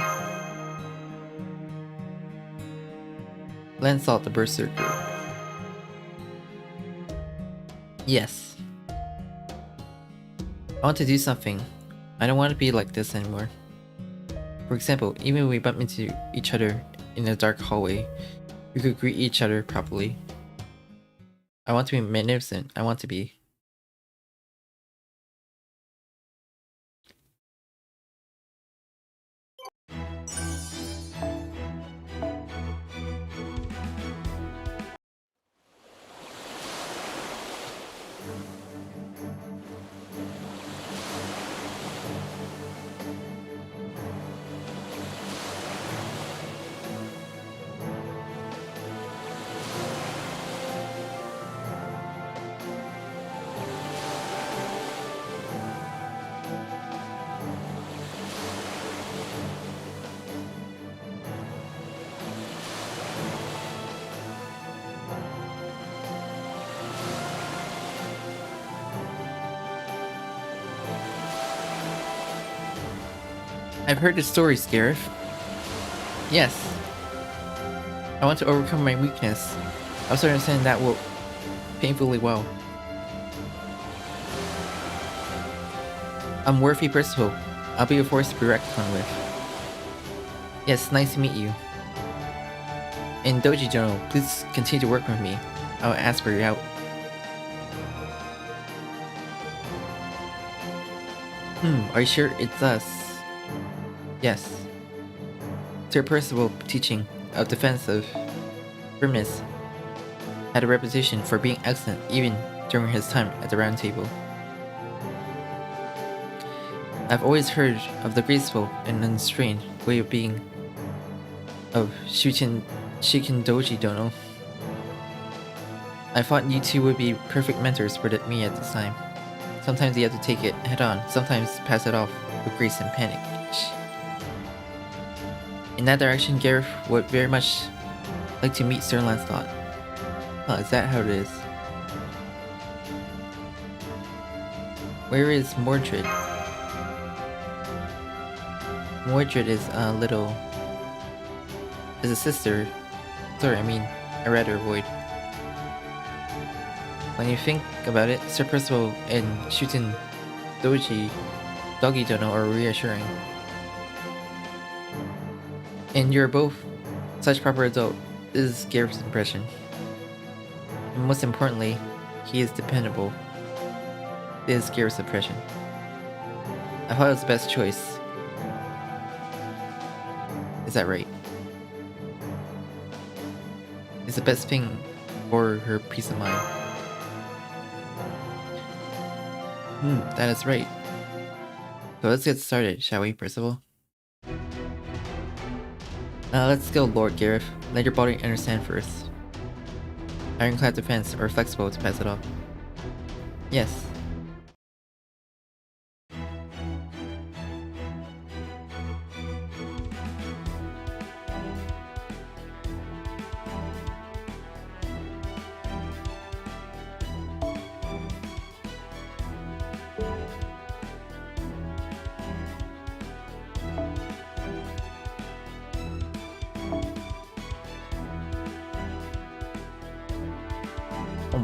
Lancelot the Berserker. Yes. I want to do something. I don't want to be like this anymore. For example, even when we bump into each other in a dark hallway, we could greet each other properly. I want to be magnificent. I want to be. I've heard the stories, Gareth. Yes. I want to overcome my weakness. I also understand that will painfully well. I'm worthy Percival. I'll be a force to be reckoned with. Yes, nice to meet you. And Doji General, please continue to work with me. I'll ask for your help. Are you sure it's us? Yes. Sir Percival teaching of defensive firmness had a reputation for being excellent even during his time at the Round Table. I've always heard of the graceful and unstrained way of being of Shiken Doji Dono. I thought you two would be perfect mentors for me at this time. Sometimes you have to take it head on, sometimes pass it off with grace and panic. In that direction, Gareth would very much like to meet Sir Lancelot. Oh, is that how it is? Where is Mordred? Mordred is a little... is a sister. Sorry, I mean, I rather avoid. When you think about it, Sir Percival and Shuten Doggy Dono are reassuring. And you're both such proper adult. This is Gareth's impression. And most importantly, he is dependable. This is Gareth's impression. I thought it was the best choice. Is that right? It's the best thing for her peace of mind. That is right. So let's get started, shall we, Percival? Let's go, Lord Gareth. Let your body understand first. Ironclad defense or flexible to pass it off. Yes.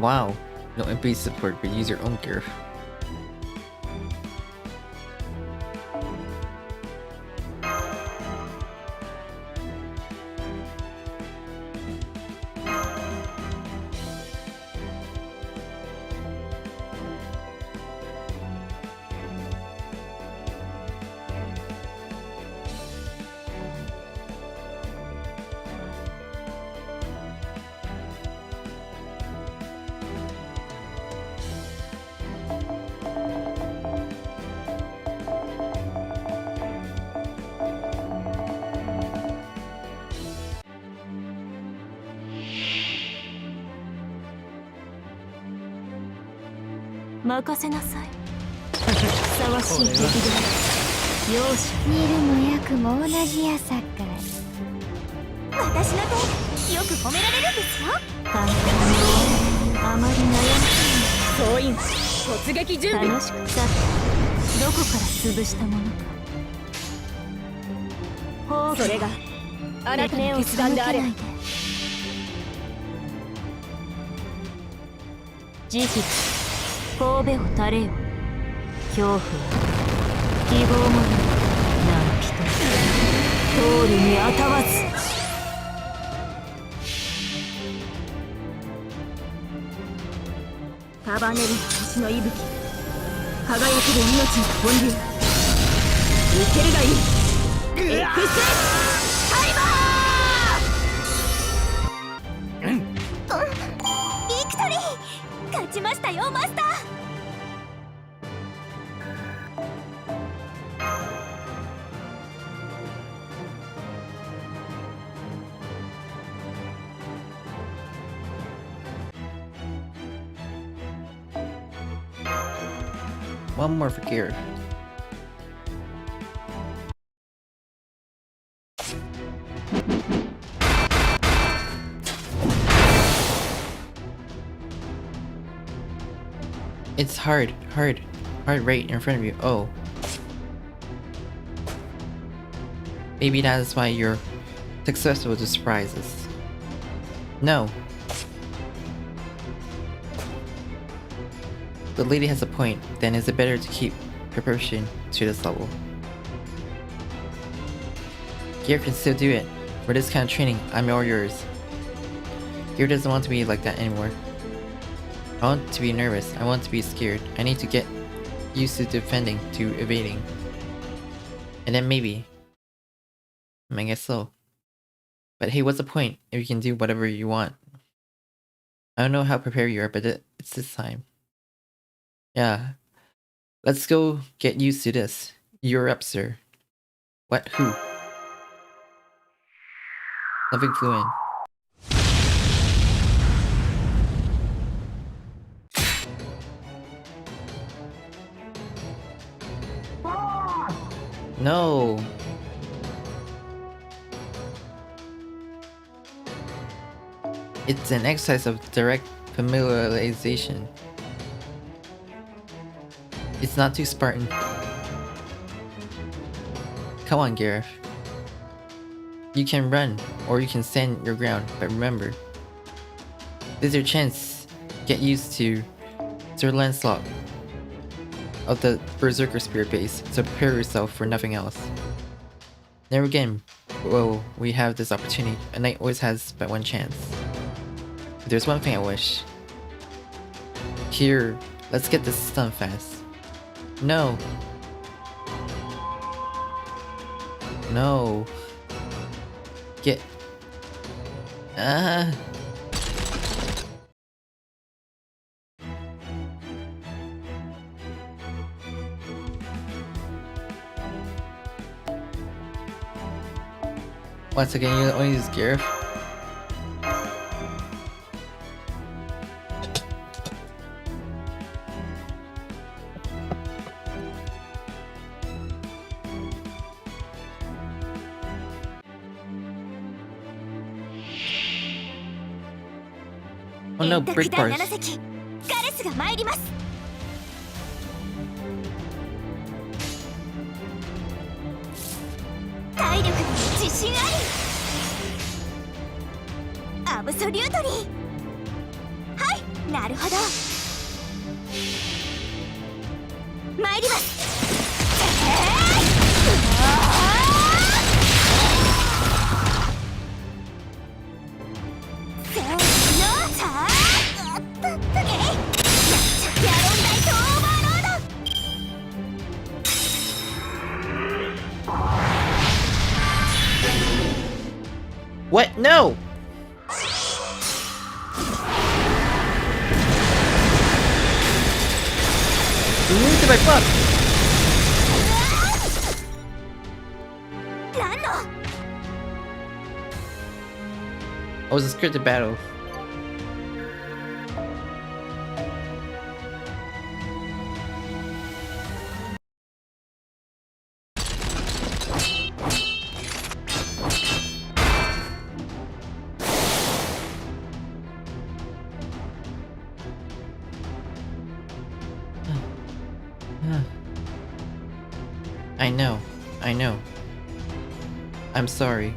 Wow, no MP support, but use your own gear.任せなさい。ふさわしい敵だ。容赦。見るも役も同じやさかい。私の手よく褒められるんですよ。簡単にあまり悩ま総員突撃準備。楽しくさどこから潰したものか。それがあなたの決断であれば。時期神戸を垂れよ。恐怖は希望もない。何人通るにあたわず。束ねる星の息吹、輝ける命の本流。受けるがいい。エクスタイマー。ビクトリー勝ちましたよマスター。One more for gear. It's hard right in front of you. Oh. Maybe that is why you're successful with the surprises. No. The lady has a point, then is it better to keep preparation to this level? Gear can still do it. For this kind of training, I'm all yours. Gear doesn't want to be like that anymore. I want to be nervous, I want to be scared. I need to get used to defending, to evading. And then maybe. I guess so. But hey, what's the point if you can do whatever you want? I don't know how prepared you are, but it's this time. Yeah. Let's go get used to this. You're up, sir. What? Who? Nothing flew in. No. It's an exercise of direct familiarization. It's not too Spartan. Come on, Gareth. You can run, or you can stand your ground, but remember, this is your chance. Get used to Sir Lancelot of the Berserker Spirit base, so prepare yourself for nothing else. Never again will we have this opportunity. A knight always has but one chance. But there's one thing I wish. Here, let's get this done fast. No. No. Get. Once again, you only use gear. Oh no, brick bars. ガレスが参ります。体力に自信あり。アブソリュートリー。はい、なるほど。参ります。せーの、さあ、やっちゃってやろんだいとオーバーロード。What? No! Remove to my fuck! なんの It was a scripted battle. I know. I'm sorry.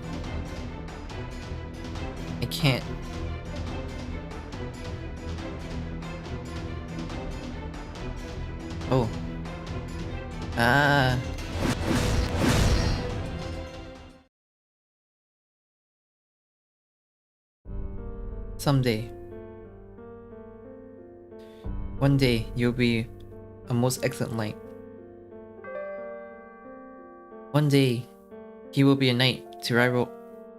I can't. Oh. Ah. Someday. One day you'll be a most excellent knight. One day he will be a knight to rival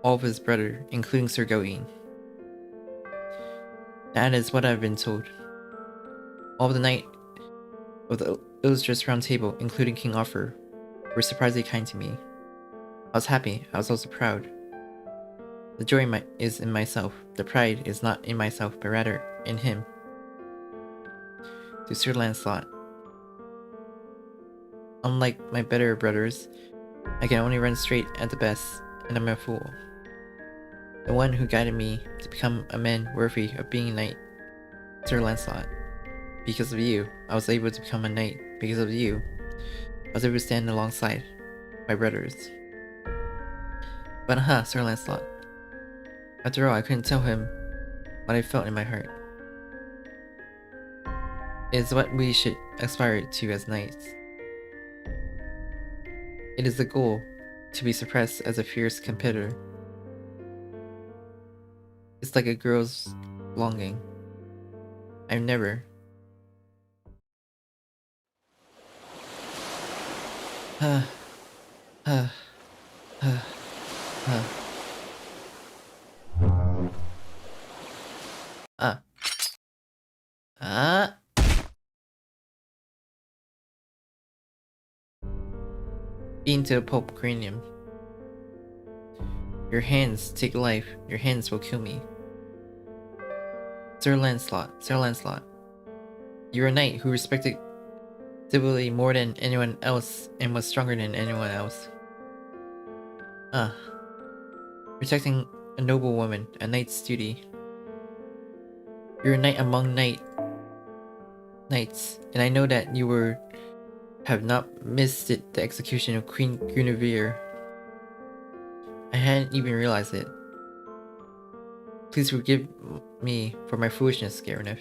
all of his brother, including Sir Gawain. That is what I've been told. All of the knight of the illustrious round table, including King Arthur, were surprisingly kind to me. I was happy, I was also proud. The joy is in myself, the pride is not in myself, but rather in him. To Sir Lancelot. Unlike my better brothers, I can only run straight at the best, and I'm a fool. The one who guided me to become a man worthy of being a knight, Sir Lancelot. Because of you, I was able to become a knight. Because of you, I was able to stand alongside my brothers. But Sir Lancelot. After all, I couldn't tell him what I felt in my heart. It is what we should aspire to as knights. It is the goal to be suppressed as a fierce competitor. It's like a girl's longing. I've never. Into a pulp cranium. Your hands take life, your hands will kill me. Sir Lancelot. You're a knight who respected civility more than anyone else and was stronger than anyone else. Protecting a noble woman, a knight's duty. You're a knight among knights, and I know that you have not missed the execution of Queen Guinevere. I hadn't even realized it. Please forgive me for my foolishness, Gareth.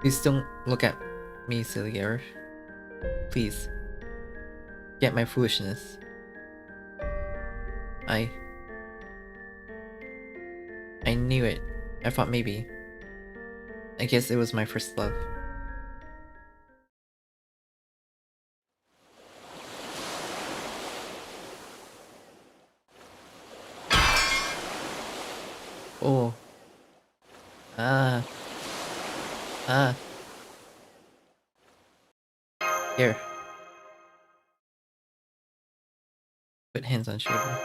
Please don't look at me, silly Gareth. Please. Get my foolishness. I knew it. I thought maybe. I guess it was my first love. Oh. Here. Put hands on shoulder.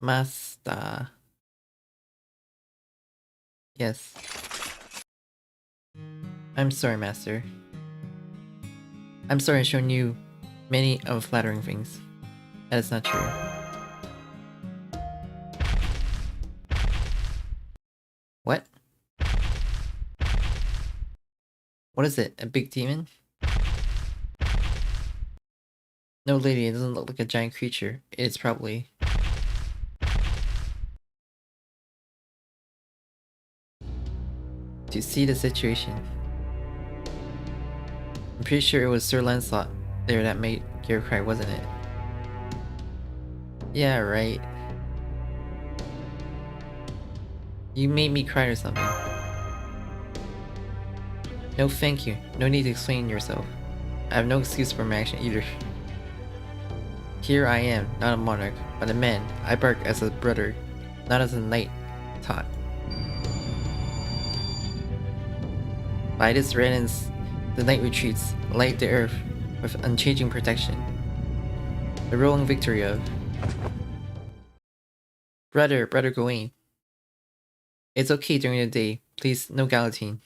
Master. Yes. I'm sorry, Master. I'm sorry I've shown you many unflattering things. That is not true. What? What is it? A big demon? No, lady, it doesn't look like a giant creature. It is probably... to see the situation. I'm pretty sure it was Sir Lancelot there that made Gareth cry, wasn't it? Yeah, right. You made me cry or something. No thank you. No need to explain yourself. I have no excuse for my action either. Here I am, not a monarch, but a man. I bark as a brother, not as a knight taught. By this readiness, the knight retreats, light the earth with unchanging protection. The rolling victory of Brother Gawain. It's okay during the day, please no guillotine.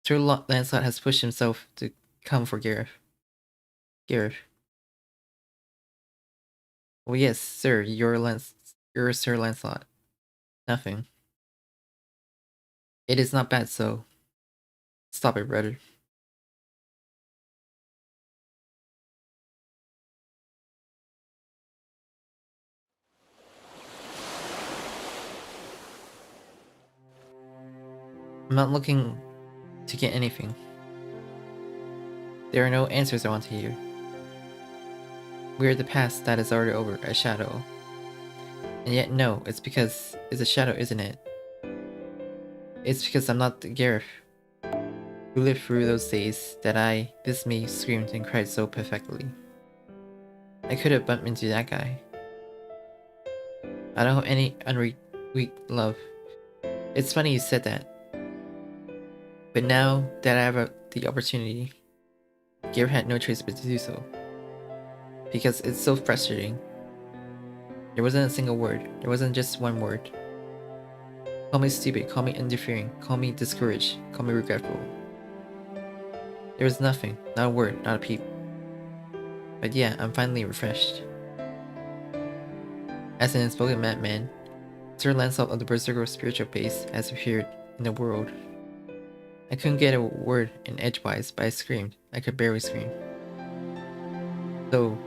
Sir Lancelot has pushed himself to come for Gareth. Oh yes, sir, you're Sir Lancelot. Nothing. It is not bad, so stop it, brother. I'm not looking to get anything. There are no answers I want to hear. We are the past that is already over, a shadow. And yet no, it's because it's a shadow, isn't it? It's because I'm not the Gareth who lived through those days that this me, screamed and cried so perfectly. I could have bumped into that guy. I don't have any weak love. It's funny you said that. But now that I have the opportunity, Gareth had no choice but to do so. Because it's so frustrating. There wasn't a single word. There wasn't just one word. Call me stupid, call me interfering, call me discouraged, call me regretful. There was nothing, not a word, not a peep. But yeah, I'm finally refreshed. As an unspoken madman, Sir Lancelot of the Berserker spiritual base has appeared in the world. I couldn't get a word in edgewise, but I screamed. I could barely scream. So,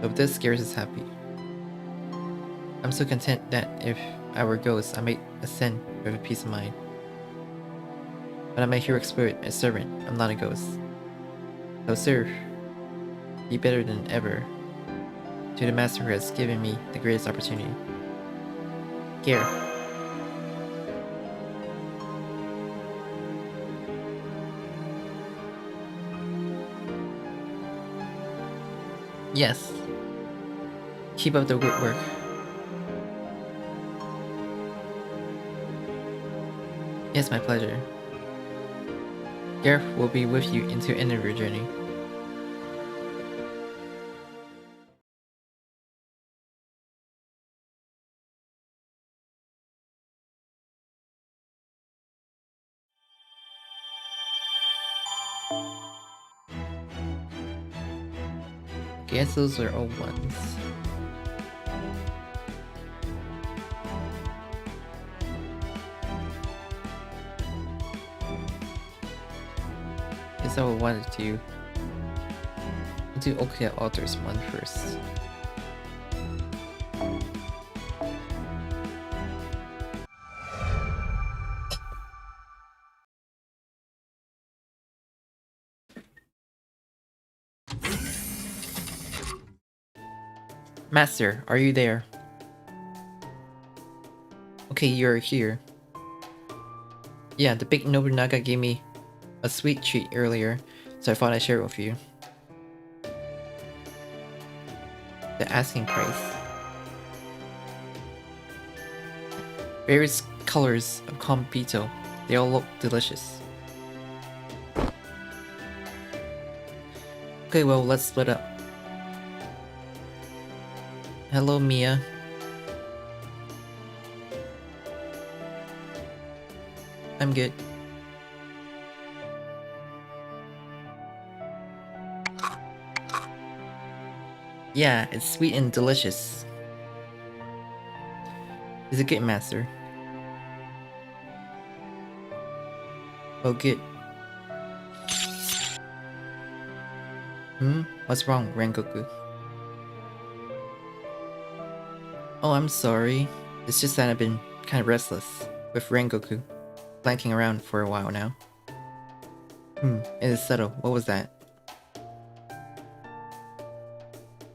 if this Gareth is happy. I'm so content that if I were a ghost, I might ascend with a peace of mind. But I'm a heroic spirit, a servant. I'm not a ghost. So serve. Be better than ever. To the master who has given me the greatest opportunity. Gareth. Yes. Keep up the good work. Yes, my pleasure. Gareth will be with you into the end of your journey. Guess those are old ones. Guess I will want to do OK Authors one first. Master, are you there? Okay, you're here. Yeah, the big Nobunaga gave me a sweet treat earlier, so I thought I'd share it with you. The asking price. Various colors of compito. They all look delicious. Okay, well, let's split up. Hello, Mia. I'm good. Yeah, it's sweet and delicious. Is it good, Master? Oh, good. What's wrong, Rengoku? Oh, I'm sorry. It's just that I've been kind of restless with Rengoku. blanking around for a while now. It is subtle. What was that?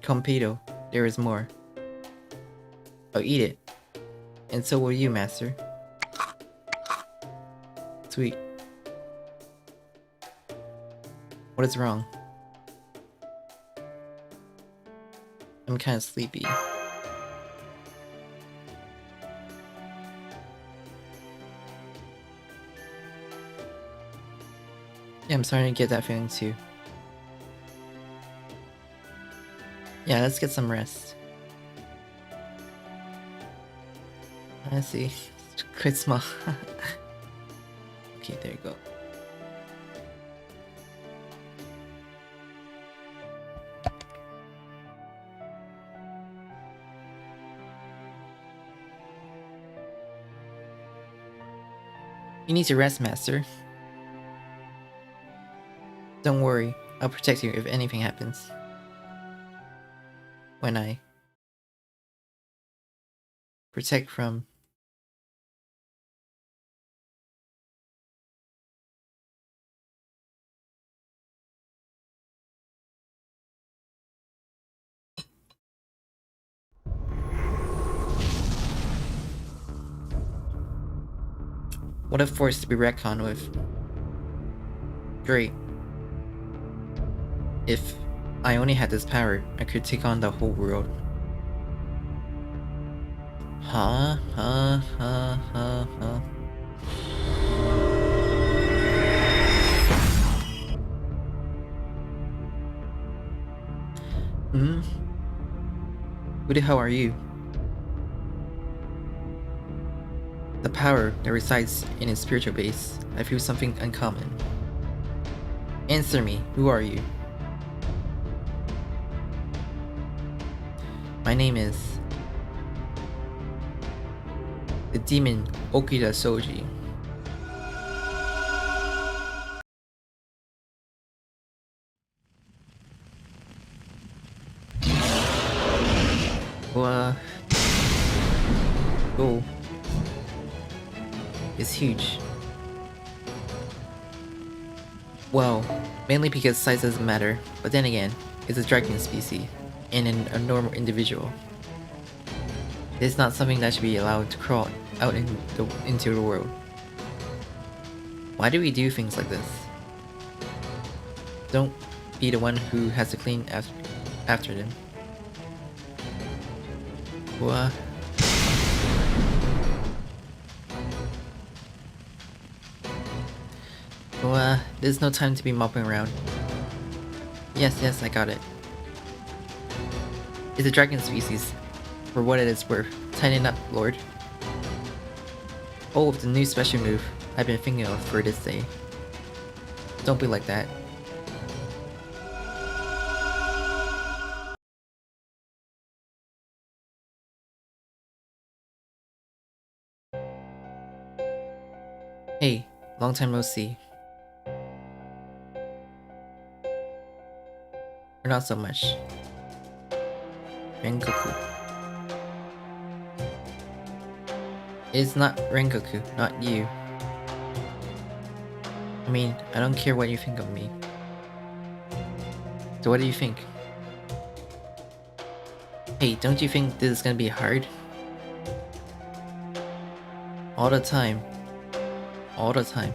Compedo, there is more. I'll eat it. And so will you, master. Sweet. What is wrong? I'm kinda sleepy. Yeah, I'm starting to get that feeling too. Yeah, let's get some rest. I see. It's quite small. Okay, there you go. You need to rest, master. Don't worry, I'll protect you if anything happens. When I protect from... What a force to be reckoned with. Great. If I only had this power, I could take on the whole world. Huh? Who the hell are you? The power that resides in its spiritual base. I feel something uncommon. Answer me, who are you? My name is... the demon Okida Soji. Oh. It's huge. Well, mainly because size doesn't matter, but then again, it's a dragon species, and a normal individual. It's not something that should be allowed to crawl out into the world. Why do we do things like this? Don't be the one who has to clean after them. What? Well, there's no time to be mopping around. Yes, I got it. It's a dragon species, for what it is worth. Tighten up, Lord. Oh, the new special move I've been thinking of for this day. Don't be like that. Hey, long time no see. Or not so much. Rengoku. It's not Rengoku, not you. I mean, I don't care what you think of me. So what do you think? Hey, don't you think this is gonna be hard? All the time. All the time.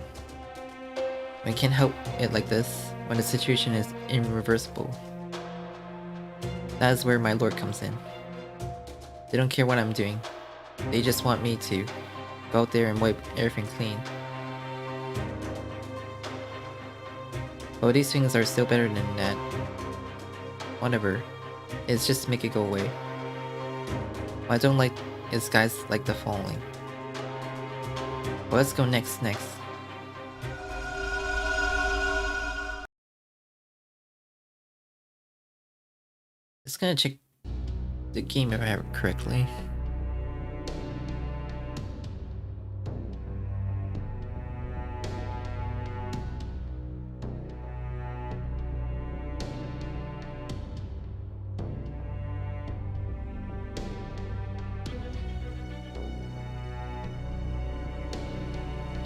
I can't help it like this when the situation is irreversible. That is where my lord comes in. They don't care what I'm doing. They just want me to go out there and wipe everything clean. But these things are still better than that. Whatever. It's just to make it go away. What I don't like is guys like the following. Well, let's go next. Just gonna check the game if I have it correctly.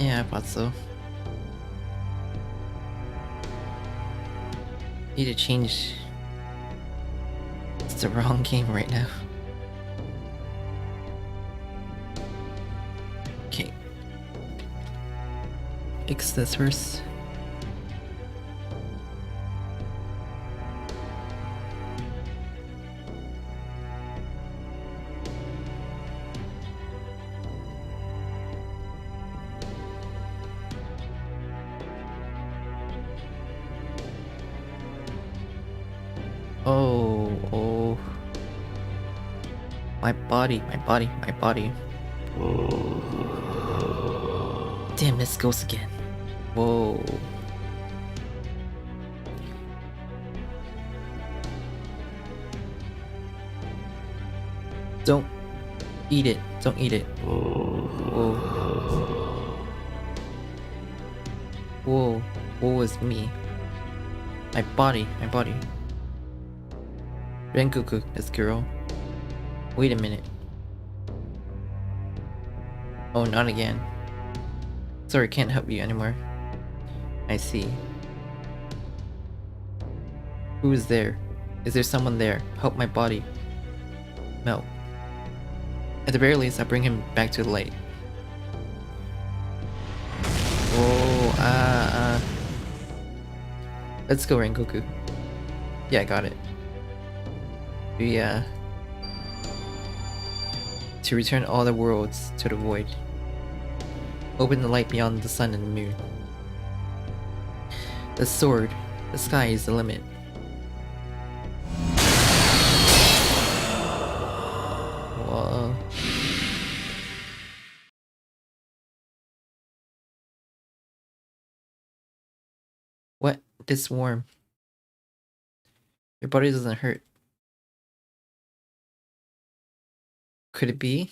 Yeah, I thought so. Need to change. It's the wrong game right now. Okay. Fix this first. Oh. My body. Damn, this goes again. Whoa. Don't eat it. Whoa. Woe is me. My body. Rengoku, this girl. Wait a minute. Oh, not again. Sorry, can't help you anymore. I see. Who is there? Is there someone there? Help my body melt. At the very least, I'll bring him back to the light. Oh, Let's go, Rengoku. Yeah, I got it. To return all the worlds to the void. Open the light beyond the sun and the moon. The sword. The sky is the limit. Whoa. What? This warm. Your body doesn't hurt. Could it be?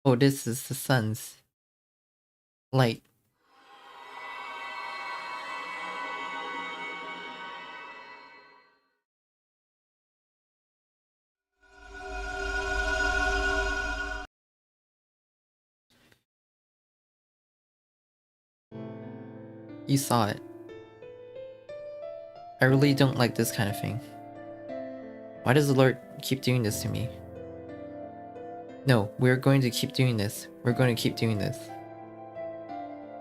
Oh, this is the sun's light. You saw it. I really don't like this kind of thing. Why does the Lord keep doing this to me? No, we're going to keep doing this.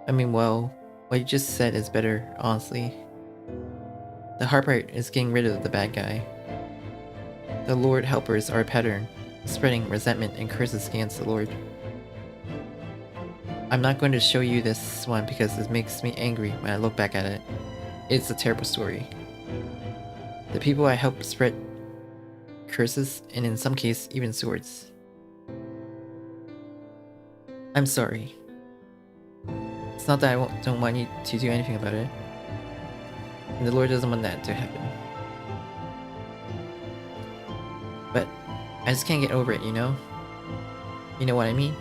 I mean, well, what you just said is better, honestly. The Harpite is getting rid of the bad guy. The Lord helpers are a pattern, spreading resentment and curses against the Lord. I'm not going to show you this one because it makes me angry when I look back at it. It's a terrible story. The people I helped spread curses, and in some cases, even swords. I'm sorry. It's not that I don't want you to do anything about it. And the Lord doesn't want that to happen. But I just can't get over it, you know? You know what I mean?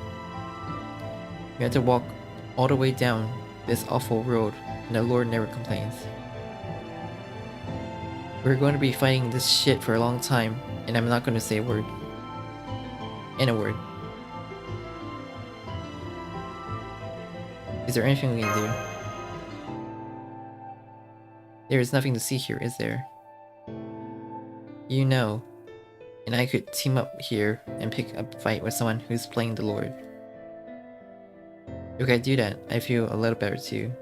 You have to walk all the way down this awful road, and the Lord never complains. We're going to be fighting this shit for a long time, and I'm not going to say a word. In a word. Is there anything we can do? There is nothing to see here, is there? You know, and I could team up here and pick a fight with someone who's playing the Lord. If I do that, I feel a little better too.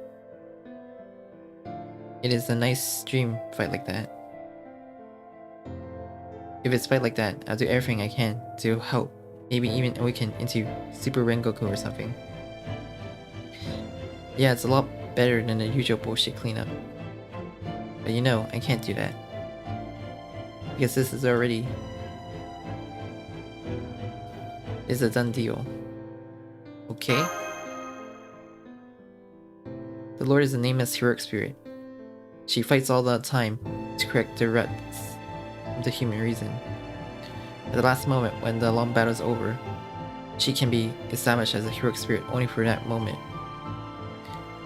It is a nice dream fight like that. If it's fight like that, I'll do everything I can to help. Maybe even awaken into Super Rengoku or something. Yeah, it's a lot better than the usual bullshit cleanup. But you know, I can't do that. Because this is already... It's a done deal. Okay? The Lord is a nameless heroic spirit. She fights all the time to correct the ruts of the human reason. At the last moment, when the long battle is over, she can be established as a heroic spirit only for that moment.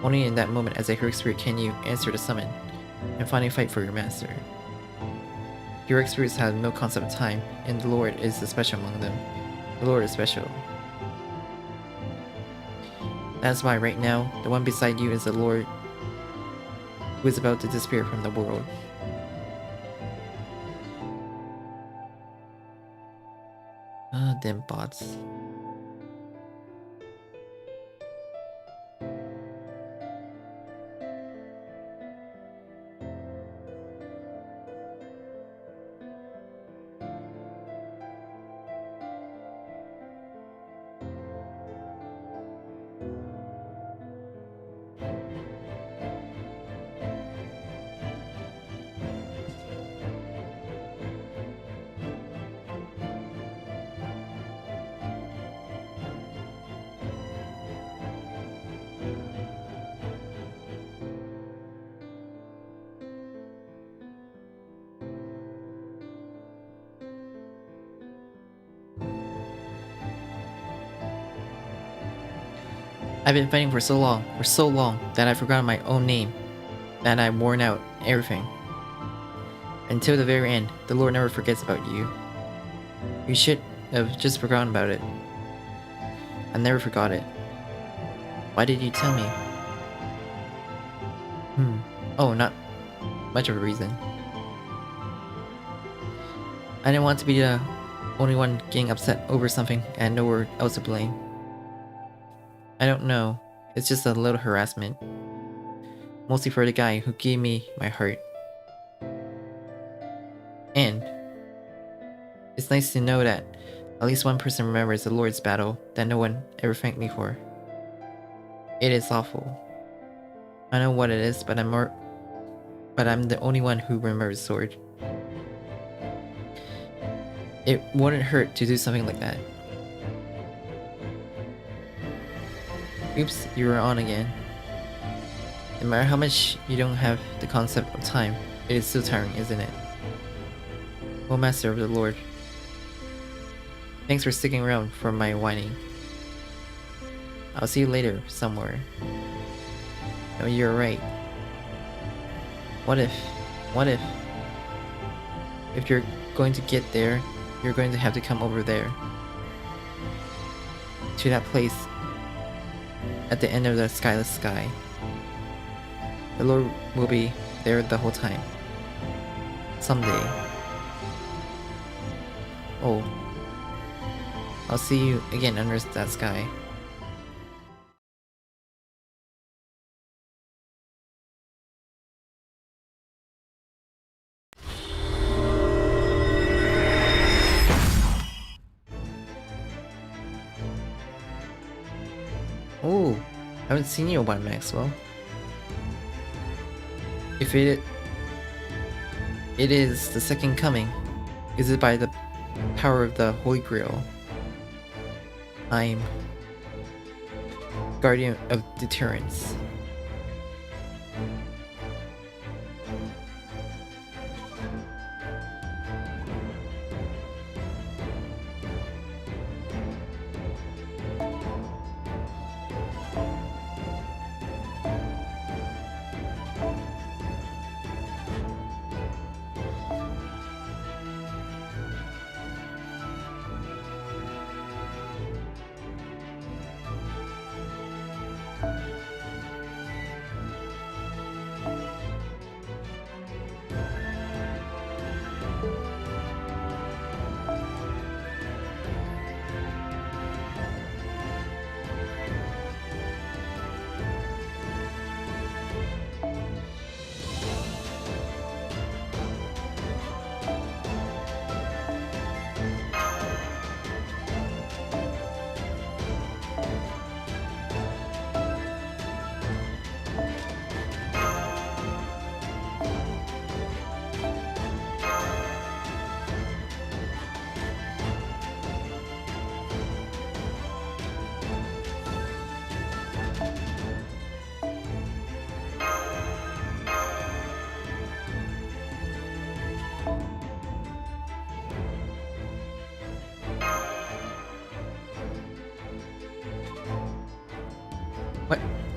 Only in that moment as a heroic spirit can you answer the summon, and finally fight for your master. Heroic spirits have no concept of time, and the Lord is the special among them. The Lord is special. That's why right now, the one beside you is the Lord who is about to disappear from the world. Ah, damn bots. I've been fighting for so long that I've forgotten my own name, that I've worn out everything. Until the very end, the Lord never forgets about you. You should have just forgotten about it. I never forgot it. Why did you tell me? Oh, not much of a reason. I didn't want to be the only one getting upset over something and nowhere else to blame. I don't know. It's just a little harassment. Mostly for the guy who gave me my heart. And it's nice to know that at least one person remembers the Lord's battle that no one ever thanked me for. It is awful. I know what it is, but I'm the only one who remembers sword. It wouldn't hurt to do something like that. Oops, you were on again. No matter how much you don't have the concept of time, it is still tiring, isn't it? Well, Master of the Lord. Thanks for sticking around for my whining. I'll see you later, somewhere. No, you're right. What if... If you're going to get there, you're going to have to come over there. To that place at the end of the skyless sky. The Lord will be there the whole time. Someday. Oh. I'll see you again under that sky. Oh, I haven't seen you by Maxwell. If it is the second coming, is it by the power of the Holy Grail? I'm Guardian of Deterrence.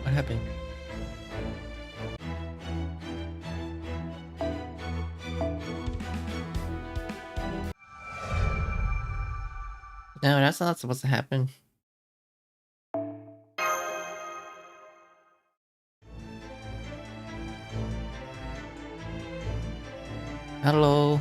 What happened? No, that's not supposed to happen. Hello.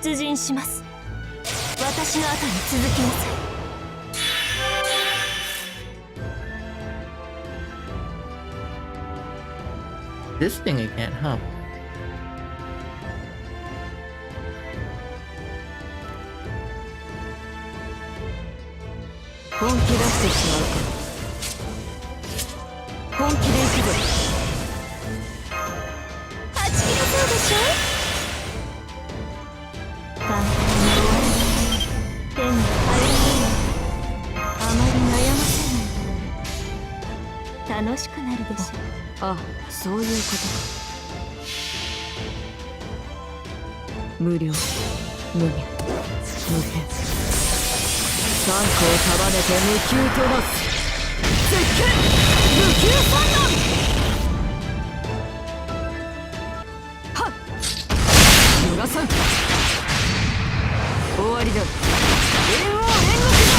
出陣します。私の後に続きなさい。This thing again, huh? 本気出してしまうか。本気で行くぞ。はち切れそうでしょ。簡単に終わる。手に入らない。あまり悩ませない。楽しくなるでしょ。あ、そういうことか。無料、無限、無限。3個を束ねて無給となす。絶景無給産卵。はっ逃さん。終わりだ。連王煉獄だ。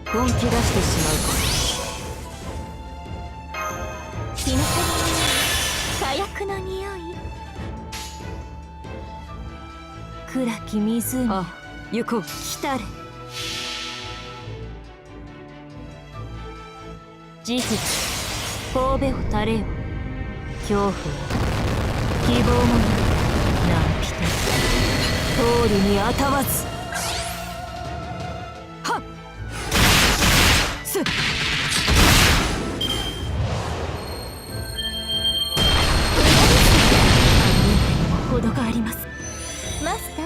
本気出してしまうか。日の火薬の匂い。暗き湖。あ、行こう。来たれ。慈悲神戸を垂れよ。恐怖は希望もない。何人通りにあたわず。程があります。マスター。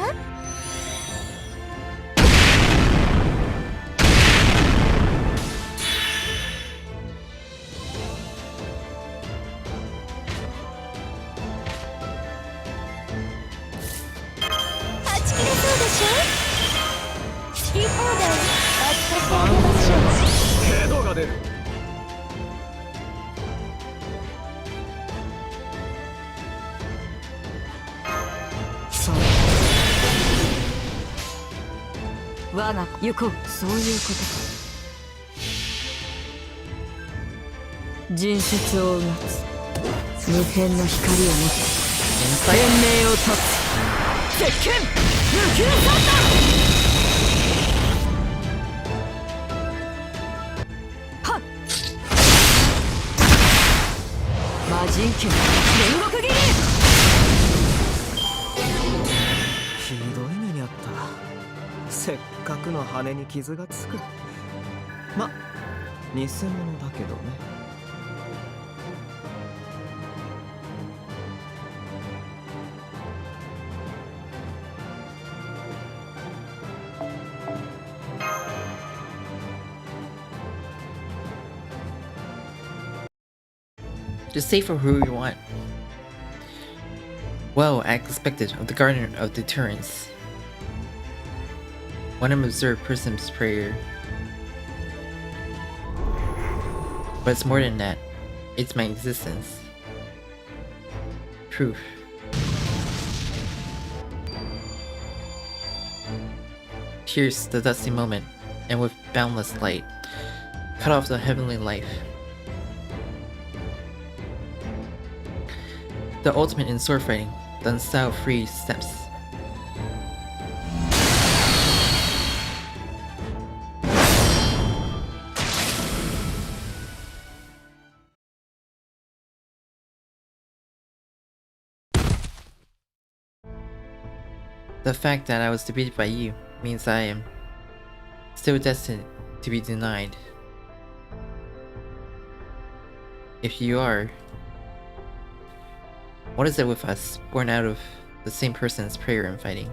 はち切れそうでしょ。好き放題扱ってあげましょう。程度が出る。我が子行こう。そういうことか。人説をうがつ無辺の光を持って天命を断つ。絶剣無給産卵。はっ魔人剣煉獄斬り。ひどい目にあった。せっかくの羽に傷がつく。ま、偽物だけどね。Just say for who you want. Well, I expected of the Garden of Deterrence. When I'm observed person's prayer. But it's more than that. It's my existence. Proof. Pierce the dusty moment, and with boundless light, cut off the heavenly life. The ultimate in sword fighting, the unstyle-free steps. The fact that I was defeated by you means I am still destined to be denied. If you are, what is it with us, born out of the same person's prayer and fighting?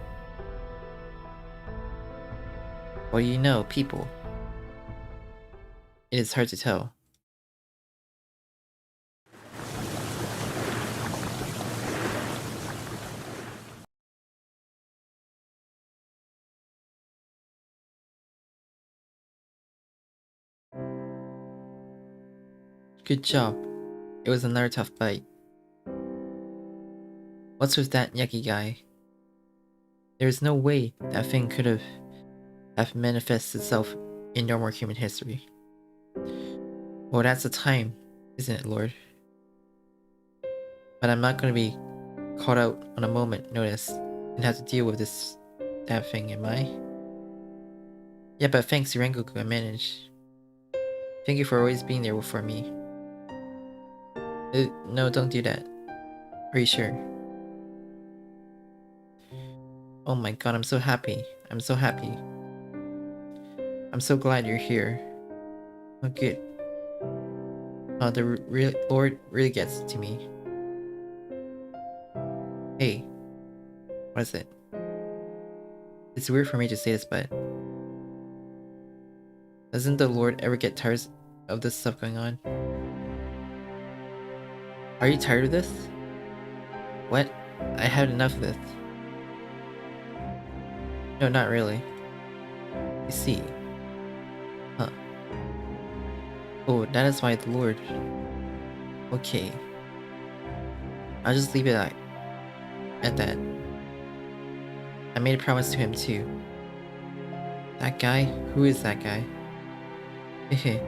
Well, you know, people. It is hard to tell. Good job. It was another tough fight. What's with that yucky guy? There's no way that thing could have manifested itself in normal human history. Well, that's the time, isn't it, Lord? But I'm not gonna be caught out on a moment notice and have to deal with this damn thing, am I? Yeah, but thanks to Rengoku, I managed. Thank you for always being there for me. No, don't do that. Are you sure? Oh my god, I'm so happy. I'm so happy. I'm so glad you're here. Oh, good. Oh, the Lord really gets to me. Hey. What is it? It's weird for me to say this, but... doesn't the Lord ever get tired of this stuff going on? Are you tired of this? What? I had enough of this. No, not really. You see. Huh. Oh, that is why the Lord... Okay. I'll just leave it at that. I made a promise to him too. That guy? Who is that guy? Hehe.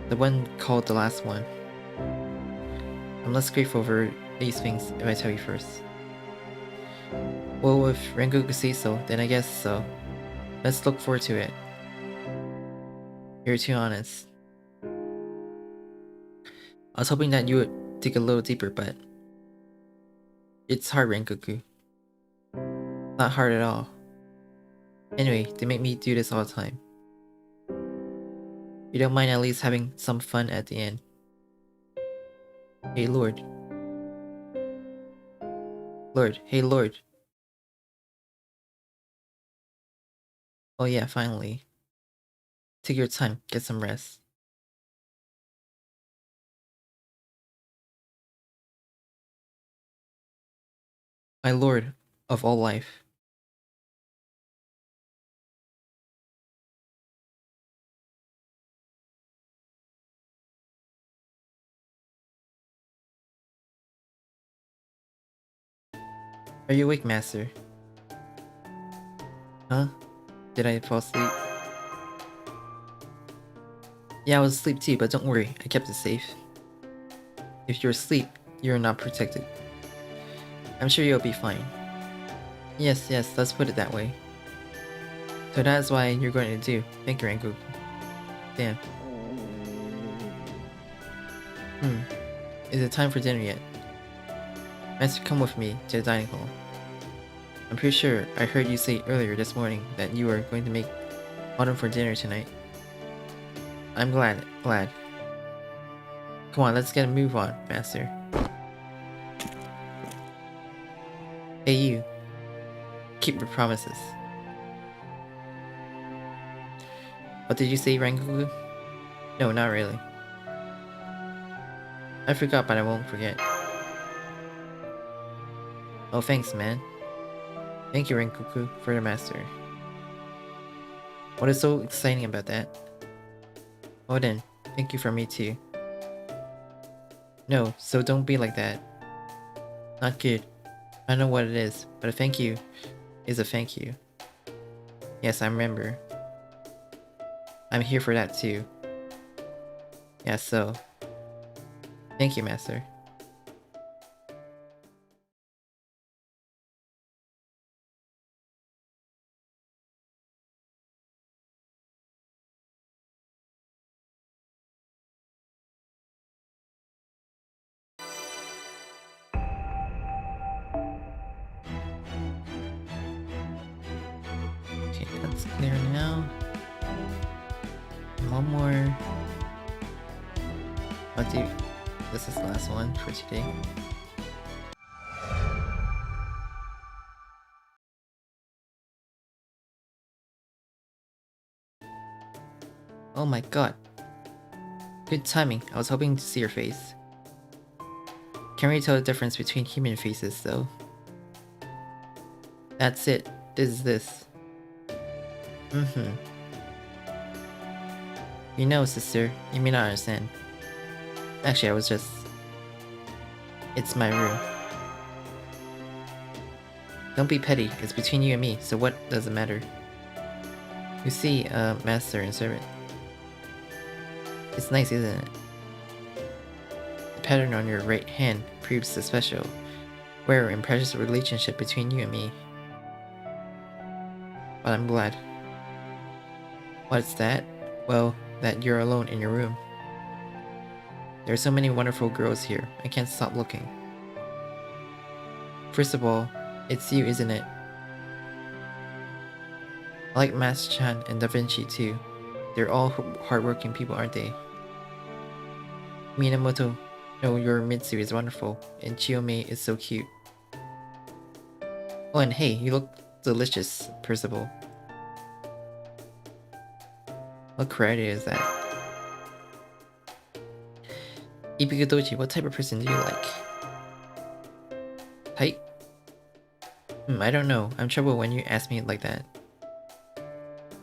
The one called the last one. I'm less grateful for these things if I tell you first. Well, if Rengoku says so, then I guess so. Let's look forward to it. You're too honest. I was hoping that you would dig a little deeper, but... it's hard, Rengoku. Not hard at all. Anyway, they make me do this all the time. You don't mind at least having some fun at the end. Hey, Lord. Lord, hey, Lord. Oh yeah, finally. Take your time, get some rest. My Lord of all life. Are you awake, Master? Huh? Did I fall asleep? Yeah, I was asleep too, but don't worry, I kept it safe. If you're asleep, you're not protected. I'm sure you'll be fine. Yes, let's put it that way. So that's why you're going to do. Thank you, Rengoku. Damn. Is it time for dinner yet? Master, come with me to the dining hall. I'm pretty sure I heard you say earlier this morning that you were going to make autumn for dinner tonight. I'm glad. Come on, let's get a move on, Master. Hey you. Keep your promises. What did you say, Rengoku? No, not really. I forgot, but I won't forget. Oh, thanks, man. Thank you, Rengoku, for the master. What is so exciting about that? Oh then, thank you for me too. No, so don't be like that. Not good. I know what it is, but a thank you is a thank you. Yes, I remember. I'm here for that too. Yeah, so. Thank you, Master. It's clear now. One more. I'll do. This is the last one for today. Oh my god. Good timing. I was hoping to see your face. Can't really tell the difference between human faces though. That's it. This is this. You know, sister, you may not understand. Actually, I was just... It's my room. Don't be petty, it's between you and me, so what does it matter? You see, master and servant. It's nice, isn't it? The pattern on your right hand proves the special, rare and precious relationship between you and me. But I'm glad. What's that? Well, that you're alone in your room. There are so many wonderful girls here, I can't stop looking. First of all, it's you, isn't it? I like Mas-chan and Da Vinci too. They're all hardworking people, aren't they? Minamoto, no, your Mitsu is wonderful, and Chiyome is so cute. Oh, and hey, you look delicious, Percival. What karate is that? Ibikadoji, what type of person do you like? Type? I don't know. I'm troubled when you ask me like that.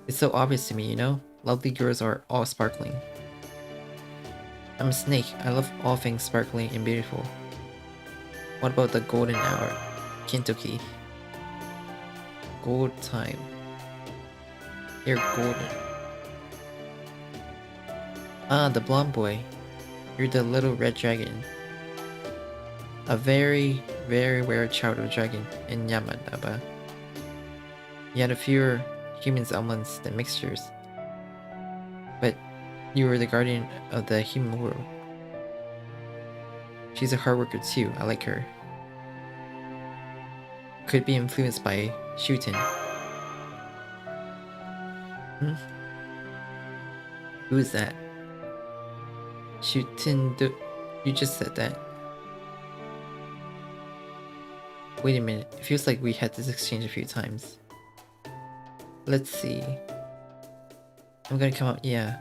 It's so obvious to me, you know? Lovely girls are all sparkling. I'm a snake. I love all things sparkling and beautiful. What about the golden hour? Kintoki. Gold time. You're golden. Ah, the blonde boy. You're the little red dragon. A very, very rare child of dragon in Yamanaba. You had a fewer human elements than mixtures. But you were the guardian of the human world. She's a hard worker too, I like her. Could be influenced by Shuten. Who is that? Shuten, you just said that. Wait a minute, it feels like we had this exchange a few times. Let's see. I'm gonna come up, yeah.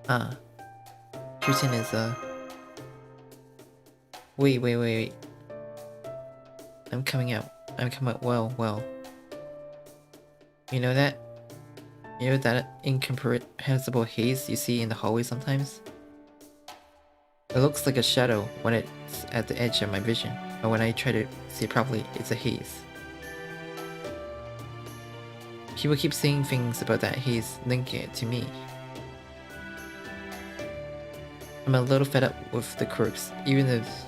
Ah. Shuten is Wait. I'm coming out, well. You know that? You know that incomprehensible haze you see in the hallway sometimes? It looks like a shadow when it's at the edge of my vision, but when I try to see it properly, it's a haze. People keep saying things about that haze, linking it to me. I'm a little fed up with the quirks, even if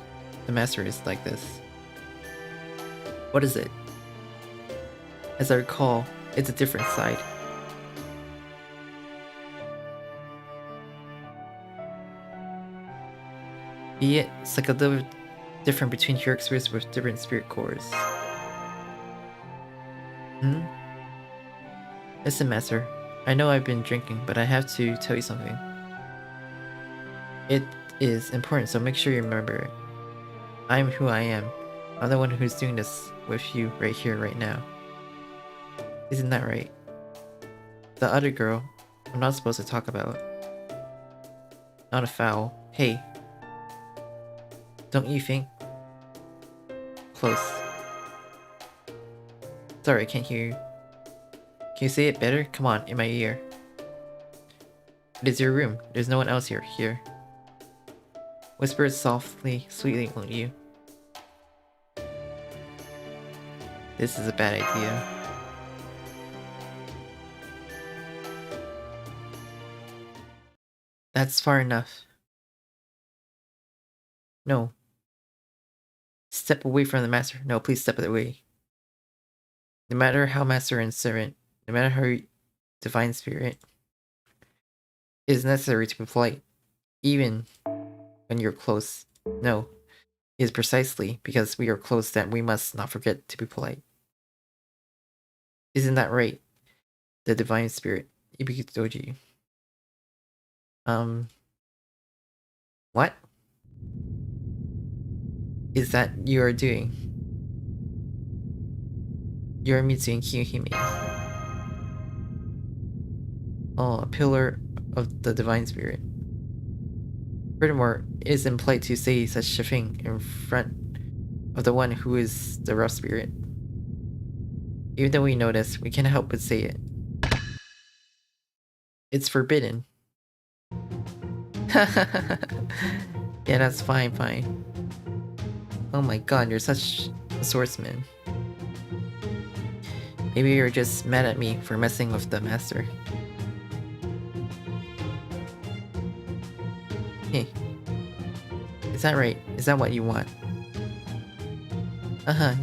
the master is like this. What is it? As I recall, it's a different side. Be it, it's like a little different between hero spirits with different spirit cores. Listen, Master. I know I've been drinking, but I have to tell you something. It is important, so make sure you remember it. I'm who I am. I'm the one who's doing this with you right here, right now. Isn't that right? The other girl, I'm not supposed to talk about. Not a foul. Hey. Don't you think? Close. Sorry, I can't hear you. Can you say it better? Come on, in my ear. It is your room. There's no one else here. Whisper it softly, sweetly, won't you? This is a bad idea. That's far enough. No. Step away from the master. No, please step away. No matter how master and servant, no matter how divine spirit, it is necessary to be polite, even when you're close. No, it is precisely because we are close that we must not forget to be polite. Isn't that right? the divine spirit, Ibikudoji. What is that you are doing? You're Mitsu Kyuhime. Oh, a pillar of the divine spirit. Furthermore, it is impolite to say such a thing in front of the one who is the rough spirit. Even though we know this, we can't help but say it. It's forbidden. Yeah, that's fine. Oh my god, you're such a swordsman. Maybe you're just mad at me for messing with the master. Hey, is that right? Is that what you want?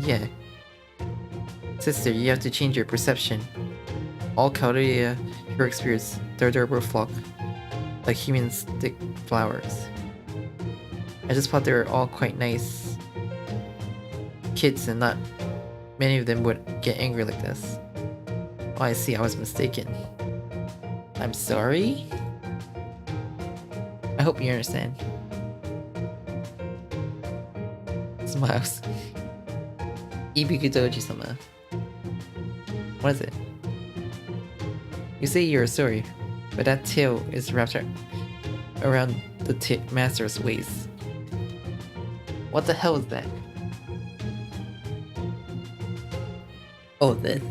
Yeah. Sister, you have to change your perception. All Chaldea heroic spirits, their durable flock, like human stick flowers. I just thought they were all quite nice kids and not many of them would get angry like this. Oh, I see, I was mistaken. I'm sorry? I hope you understand. Smiles. Ibikudoji-sama. What is it? You say you're sorry, but that tail is wrapped around the master's waist. What the hell is that? Oh, this.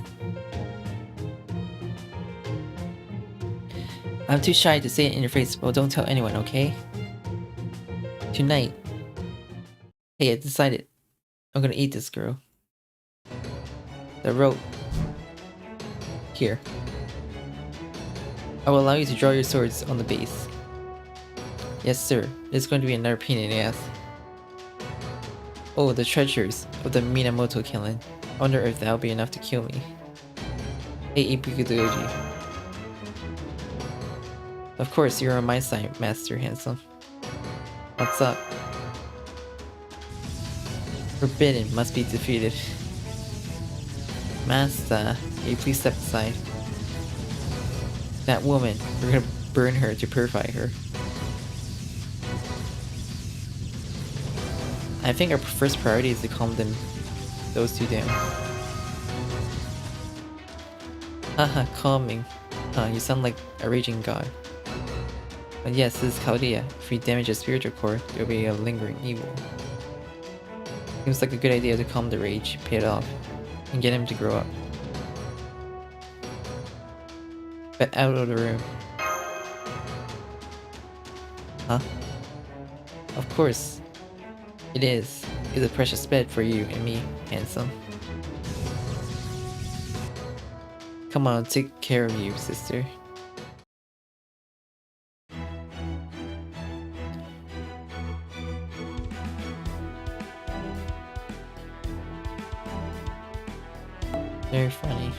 I'm too shy to say it in your face, but don't tell anyone, okay? Tonight. Hey, I decided. I'm gonna eat this girl. The rope. Here. I will allow you to draw your swords on the base. Yes, sir. It's going to be another pain in the ass. Oh, the treasures of the Minamoto clan. I wonder if that'll be enough to kill me. Hey, Ibikudoji. Of course, you're on my side, Master Handsome. What's up? Forbidden must be defeated. Master, you please step aside. That woman, we're gonna burn her to purify her. I think our first priority is to calm those two down. Haha, calming. You sound like a raging god. But yes, this is Chaldea. If we damage a spiritual core, there will be a lingering evil. Seems like a good idea to calm the rage, pay it off, and get him to grow up. But out of the room. Huh? Of course. It is. It's a precious bed for you and me, handsome. Come on, take care of you, sister. Very funny.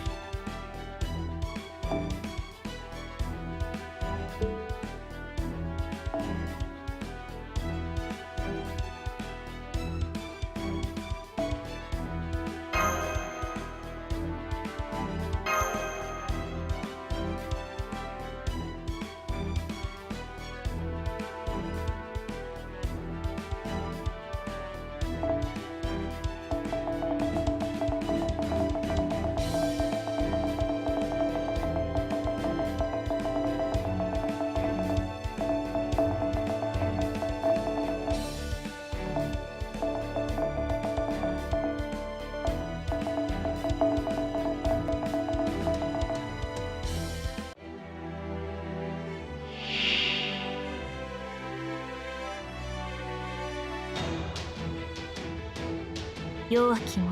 弱き者、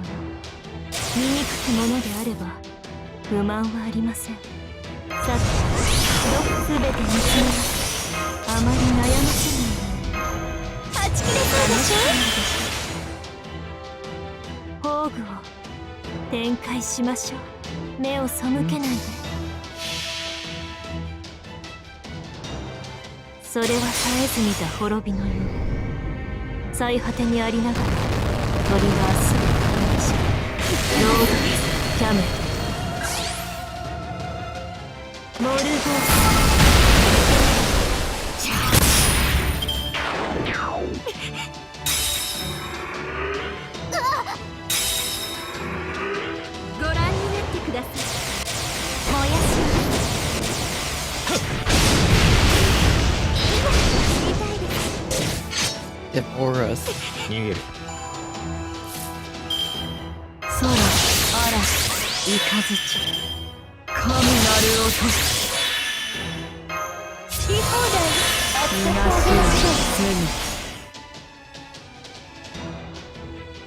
醜き者であれば不満はありません。さて、すべて見つめます。あまり悩ませないように。はち切れそうでしょ？宝具を展開しましょう。目を背けないで。それは絶えず見た滅びのよう。最果てにありながら鳥は明日ロードキャメルモルゴご覧になってください。燃やし痛いです。 If auras. 逃げる。空嵐イカズチ神なる音好き放題みなし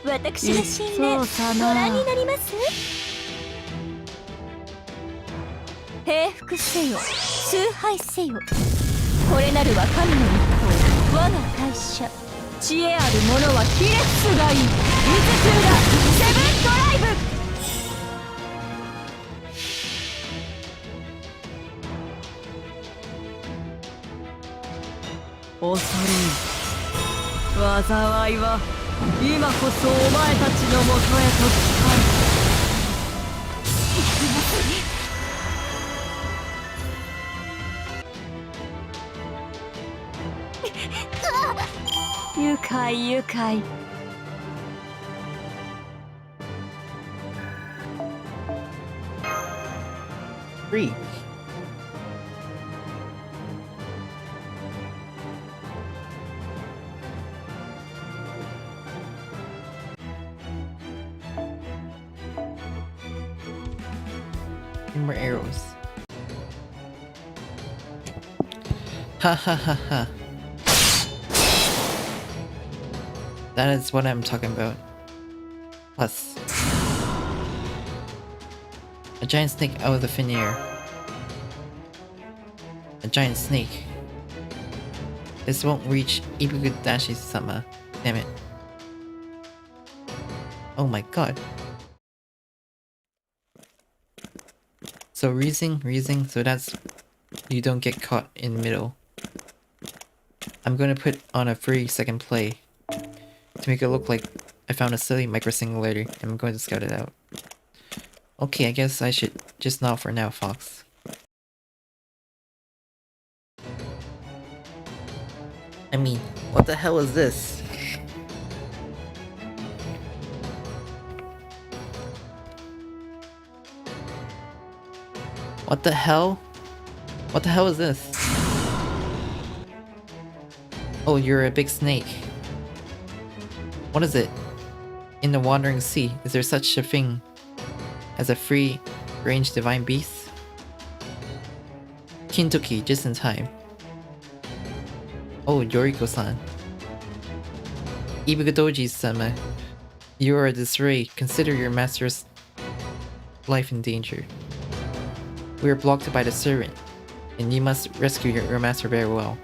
私の心霊ご覧になります？平服せよ崇拝せよ、これなるは神の一方、我が大社。知恵ある者はひれ伏すがいい。水中だセブンドライブ。恐れ災いは今こそお前たちのもとへと来た。愉快愉快。Free. More arrows. Ha ha ha ha. That is what I'm talking about. Plus, a giant snake out of the thin air. A giant snake. This won't reach Ibugadashi-sama. Damn it. Oh my god. So reasoning, so that's you don't get caught in the middle. I'm gonna put on a 3-second play to make it look like I found a silly micro-singularity and I'm going to scout it out. Okay, I guess I should just nod for now, Fox. I mean, what the hell is this? What the hell? What the hell is this? Oh, you're a big snake. What is it? In the wandering sea, is there such a thing as a free-range divine beast? Kintoki, just in time. Oh, Yoriko-san. Ibugadoji-sama. You are a disarray. Consider your master's life in danger. We are blocked by the servant, and you must rescue your master very well.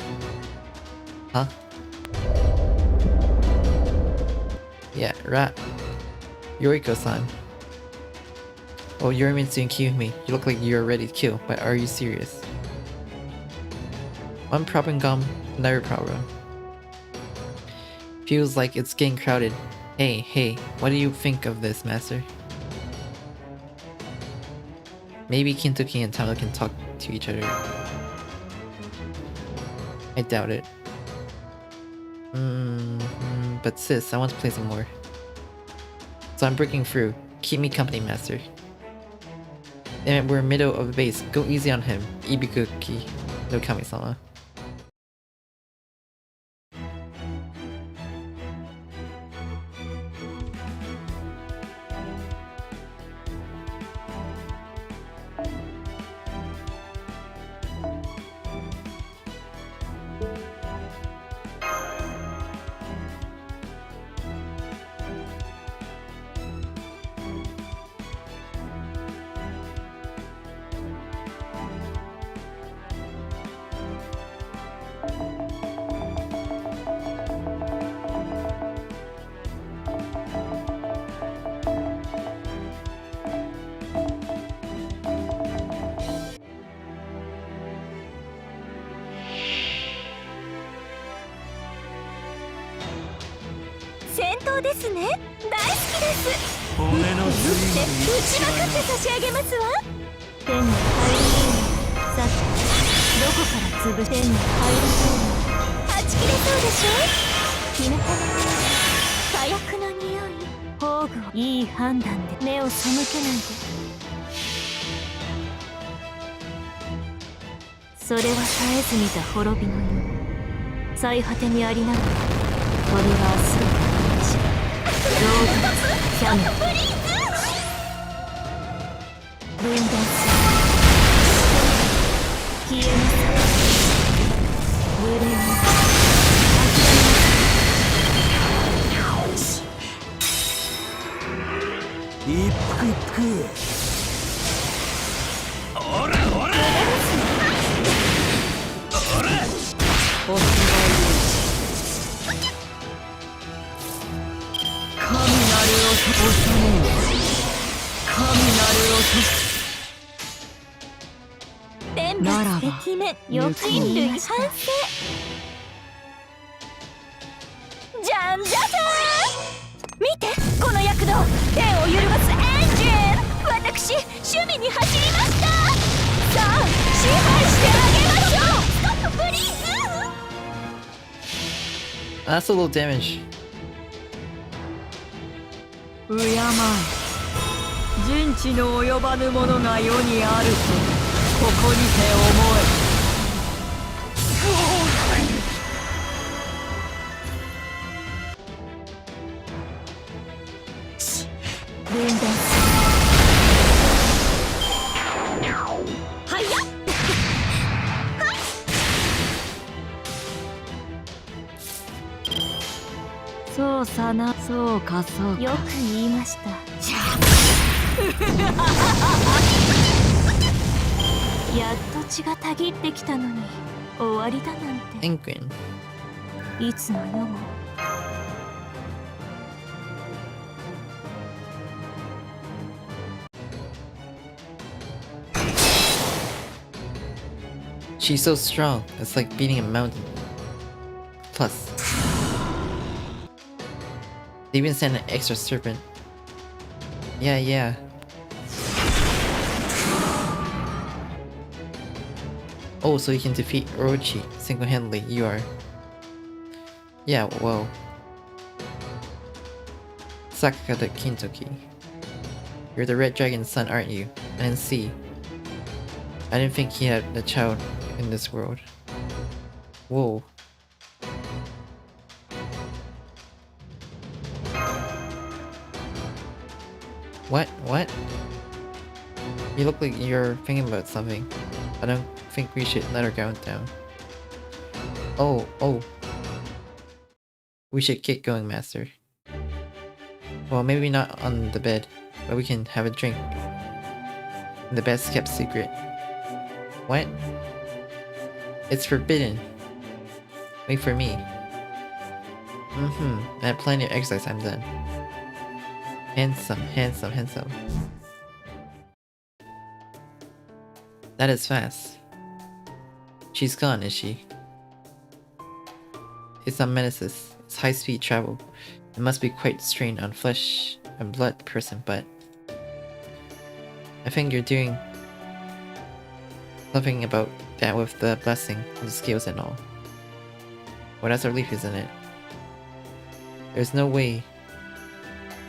Huh? Yeah, rat. Yoriko-san. Oh, you're meant to kill me. You look like you're ready to kill, but are you serious? One problem gone, another problem. Feels like it's getting crowded. Hey, what do you think of this, master? Maybe Kintoki and Tama can talk to each other. I doubt it. But sis, I want to play some more. So I'm breaking through. Keep me company, master. And we're middle of the base. Go easy on him. Ibikuki no Kami-sama.ですね。大好きです。ぶって打ちまくって差し上げますわ。天のハイリーン、さ潰手に入りそうにはち切れそうでしょ。決めたね。火薬の匂い。宝具をいい判断で目を背けないで。それは絶えず見た滅びの世。最果てにありながらこれは明日の形。道具キャメラ分断する。消えなさい。無礼に一服一服。おらおらおらおすがい神なる音を収めよ。神なる音。天罰的面よく人類反省。じゃんじゃじゃーん。見てこの躍動。天を揺るがすエンジン。私守備に走りました。さあ支配してあげましょう。ストッププリーズ。 That's a little damage. 敬え人知の及ばぬものが世にあるとここにて思え。分断する。はやっそうさな。そうかそうか。よく言いました。やっと血がたぎってきたのに終わりだなんて。 Ingrid. いつの世も。She's so strong, it's like beating a mountain. Plus, they even sent an extra serpent. Yeah. Oh, so you can defeat Orochi single-handedly, you are. Yeah, whoa. Sakaka the Kintoki. You're the Red Dragon's son, aren't you? I didn't see. I didn't think he had a child in this world. Whoa. What? You look like you're thinking about something. I don't think we should let her go down. Oh. We should get going, Master. Well, maybe not on the bed, but we can have a drink. The best kept secret. What? It's forbidden. Wait for me. I had plenty of exercise, I'm done. Handsome. That is fast. She's gone, is she? It's not Menesis. It's high-speed travel. It must be quite strained on flesh and blood person, but I think you're doing something about that with the blessing of the scales and all. Well, that's a relief, isn't it? There's no way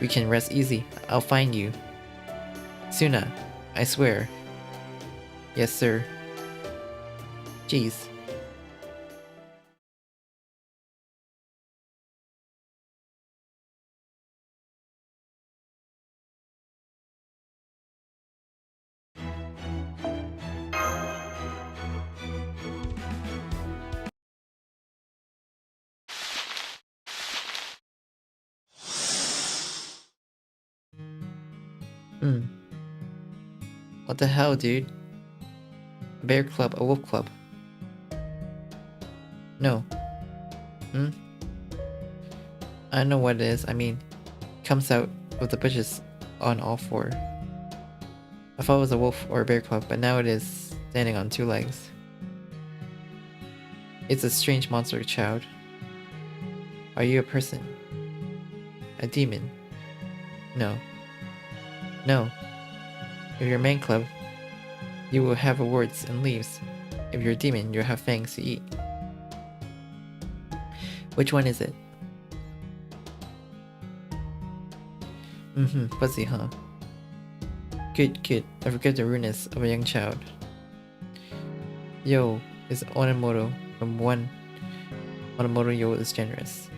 we can rest easy. I'll find you. Suna, I swear. Yes, sir. Jeez. What the hell, dude? A bear club, a wolf club. No. I don't know what it is. I mean, comes out of the bushes on all four. I thought it was a wolf or a bear club, but now it is standing on two legs. It's a strange monster, child. Are you a person? A demon? No. If you're a man club, you will have awards and leaves. If you're a demon, you'll have fangs to eat. Which one is it? Fuzzy, huh? Good, good. I forget the rudeness of a young child. Yo is Onamoto from one. Onamoto Yo is generous.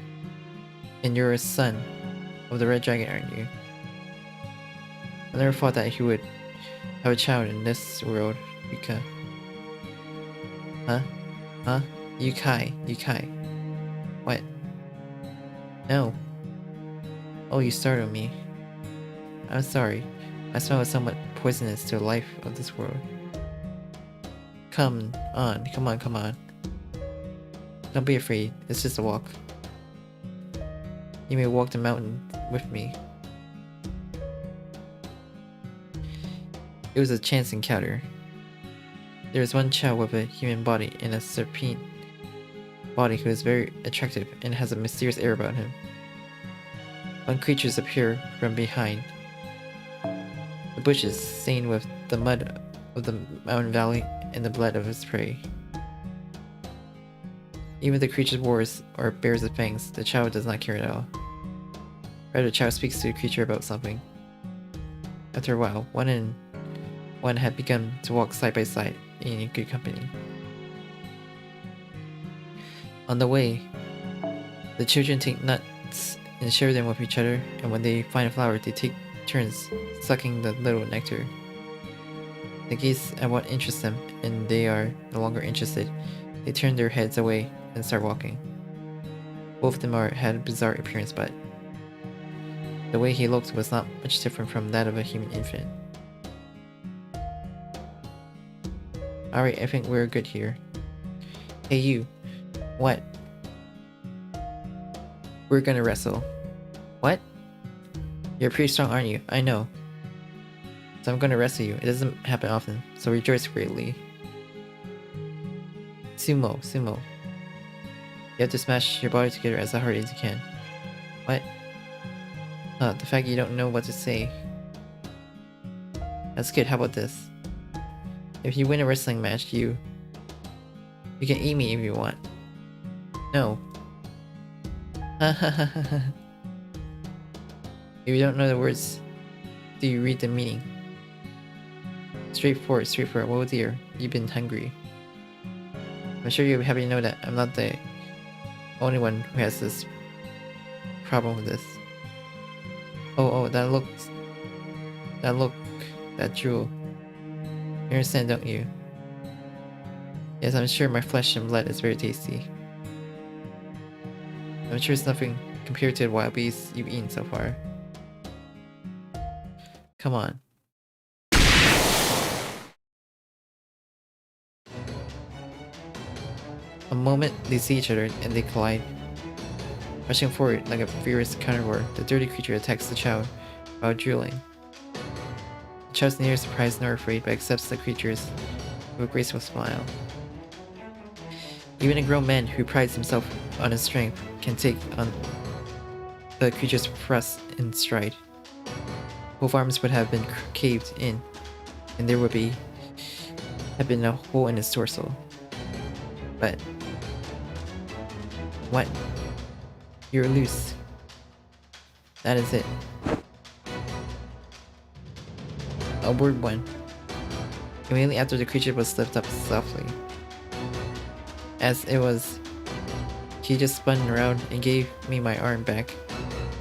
And you're a son of the Red Dragon, aren't you? I never thought that he would have a child in this world, Yuka. Huh? Huh? Yukai. What? No. Oh, you startled me. I'm sorry. My smell is somewhat poisonous to the life of this world. Come on. Don't be afraid, it's just a walk. You may walk the mountain with me. It was a chance encounter. There was one child with a human body and a serpent body who is very attractive and has a mysterious air about him. One creatures appear from behind the bushes, stained with the mud of the mountain valley and the blood of his prey. Even if the creature roars or bears the fangs, the child does not care at all. Rather, the child speaks to the creature about something. After a while, one and one had begun to walk side by side in good company. On the way, the children take nuts and share them with each other, and when they find a flower, they take turns sucking the little nectar. They gaze at what interests them, and they are no longer interested. They turn their heads away and start walking. Both of them had a bizarre appearance, but the way he looked was not much different from that of a human infant. Alright, I think we're good here. Hey you. What? We're gonna wrestle. What? You're pretty strong, aren't you? I know. So I'm gonna wrestle you. It doesn't happen often, so rejoice greatly. Sumo. You have to smash your body together as hard as you can. What? The fact you don't know what to say. That's good, how about this? If you win a wrestling match, you can eat me if you want. No. If you don't know the words, do you read the meaning? Straightforward. Well dear, you've been hungry. I'm sure you'll be happy to know that I'm not the only one who has this problem with this. Oh, that drool. You understand, don't you? Yes, I'm sure my flesh and blood is very tasty. I'm sure it's nothing compared to the wild beasts you've eaten so far. Come on. A moment, they see each other and they collide. Rushing forward like a furious carnivore, the dirty creature attacks the child while drooling. The child's neither surprised nor afraid, but accepts the creatures with a graceful smile. Even a grown man who prides himself on his strength can take on the creature's thrust in stride. Both arms would have been caved in, and there would have been a hole in his torso. But what? You're loose. That is it. A word one. Immediately after, the creature was lifted up softly. As it was, he just spun around and gave me my arm back,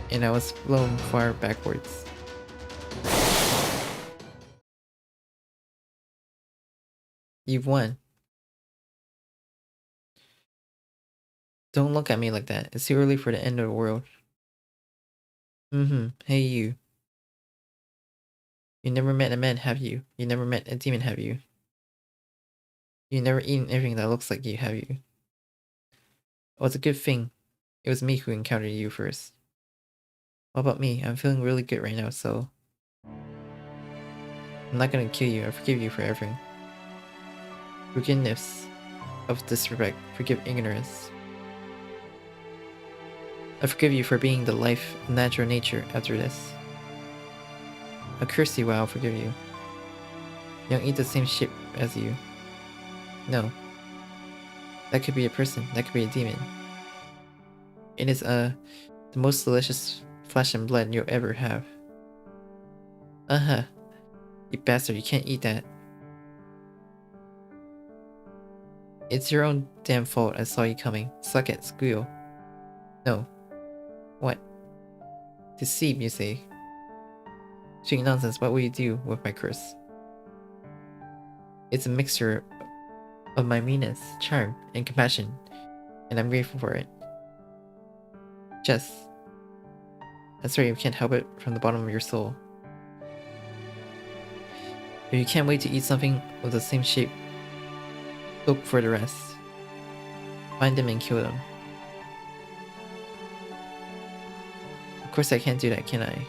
and I was blown far backwards. You've won. Don't look at me like that. It's too early for the end of the world. Hey you. You never met a man, have you? You never met a demon, have you? You never eaten anything that looks like you, have you? Oh, it's a good thing. It was me who encountered you first. What about me? I'm feeling really good right now, so... I'm not gonna kill you. I forgive you for everything. Forgiveness of disrespect. Forgive ignorance. I forgive you for being the life of natural nature after this. I'll curse you while I'll forgive you. You don't eat the same shit as you. No, That could be a person, that could be a demon. It is the most delicious flesh and blood you'll ever have. Uh-huh. You bastard, you can't eat that. It's your own damn fault I saw you coming. Suck it, squeal. No. What? Deceive, you say? Speak nonsense, what will you do with my curse? It's a mixture of my meanness, charm, and compassion, and I'm grateful for it. Jess. That's right, you can't help it from the bottom of your soul. If you can't wait to eat something with the same shape, look for the rest. Find them and kill them. Of course I can't do that, can I?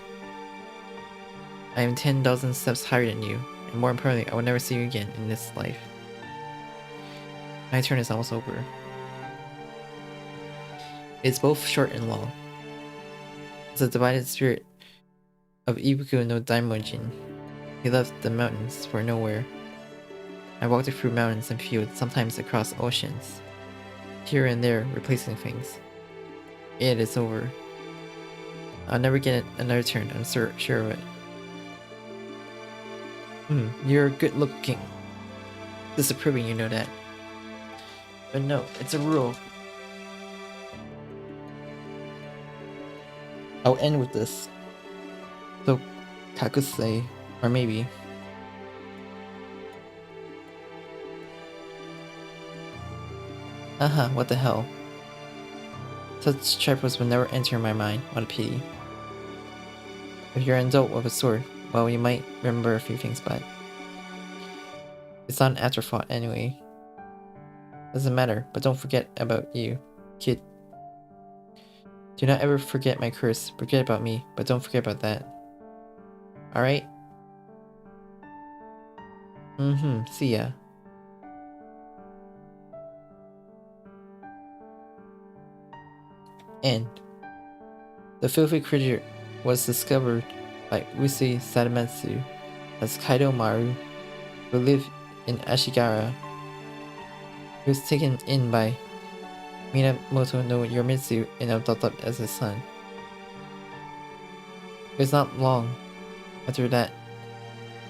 I am 10,000 steps higher than you, and more importantly, I will never see you again in this life. My turn is almost over. It's both short and long. As a divided spirit of Ibuku no Daimojin, he left the mountains for nowhere. I walked through mountains and fields, sometimes across oceans, here and there replacing things. It is over. I'll never get another turn, I'm sure of it. You're good looking. Disapproving, you know that. But no, it's a rule. I'll end with this. So, Kakusei, or maybe. What the hell. Such trifles would never enter my mind, what a pity. If you're an adult with a sword, well, you might remember a few things, but it's not an afterthought anyway. Doesn't matter, but don't forget about you, kid. Do not ever forget my curse. Forget about me, but don't forget about that. Alright? See ya. End. The filthy creature was discovered by Usui Sadamatsu as Kaido Maru, who lived in Ashigara. He was taken in by Minamoto no Yomitsu and adopted as his son. It was not long after that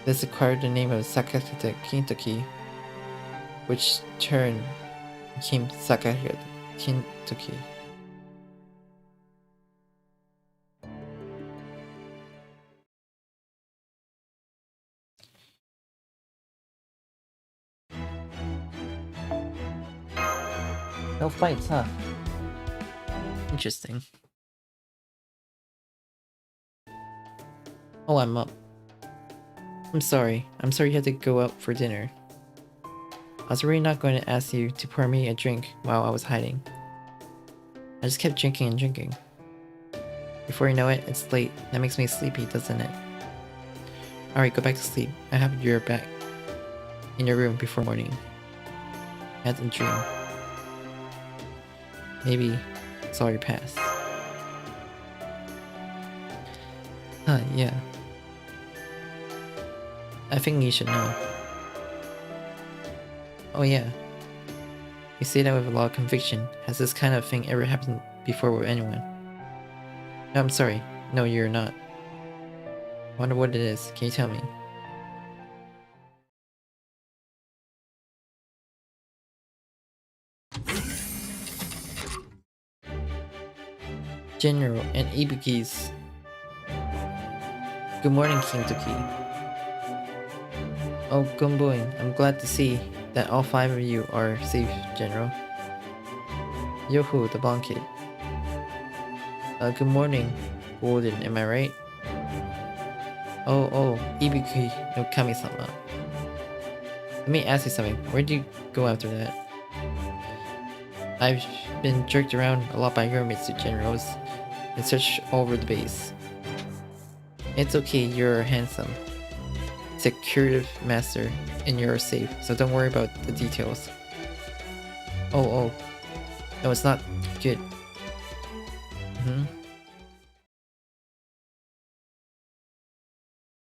this acquired the name of Sakakata Kintoki, which turned became Sakakata Kintoki. No fights, huh? Interesting. Oh, I'm up. I'm sorry you had to go out for dinner. I was really not going to ask you to pour me a drink while I was hiding. I just kept drinking and drinking. Before you know it, it's late. That makes me sleepy, doesn't it? Alright, go back to sleep. I have your back in your room before morning. I had a dream. Maybe it's all your past. Yeah. I think you should know. Oh yeah. You say that with a lot of conviction. Has this kind of thing ever happened before with anyone? No, I'm sorry. No, you're not. I wonder what it is. Can you tell me? General and Ibuki's. Good morning, Kintoki. Oh, Gumboing, I'm glad to see that all 5 of you are safe, General. Yoho, the blonde kid. Good morning, Golden, am I right? Oh, Ibuki no Kami-sama. Let me ask you something, where'd you go after that? I've been jerked around a lot by Yomitsu generals and searched all over the base. It's okay, you're handsome. It's a curative master and you're safe, so don't worry about the details. Oh. No, it's not good.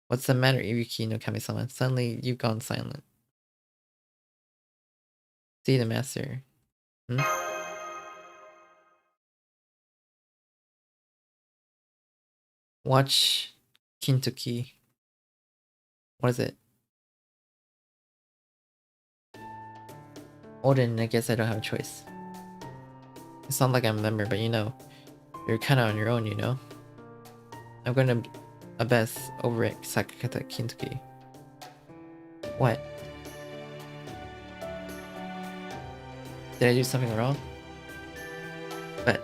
What's the matter, Ibuki no Kami-sama? Suddenly, you've gone silent. See the master. Hmm? Watch Kintoki. What is it? Odin, I guess I don't have a choice. It's not like I'm a member, but you know, you're kinda on your own, you know? I'm gonna best over it, Sakakata Kintoki. What? Did I do something wrong? But...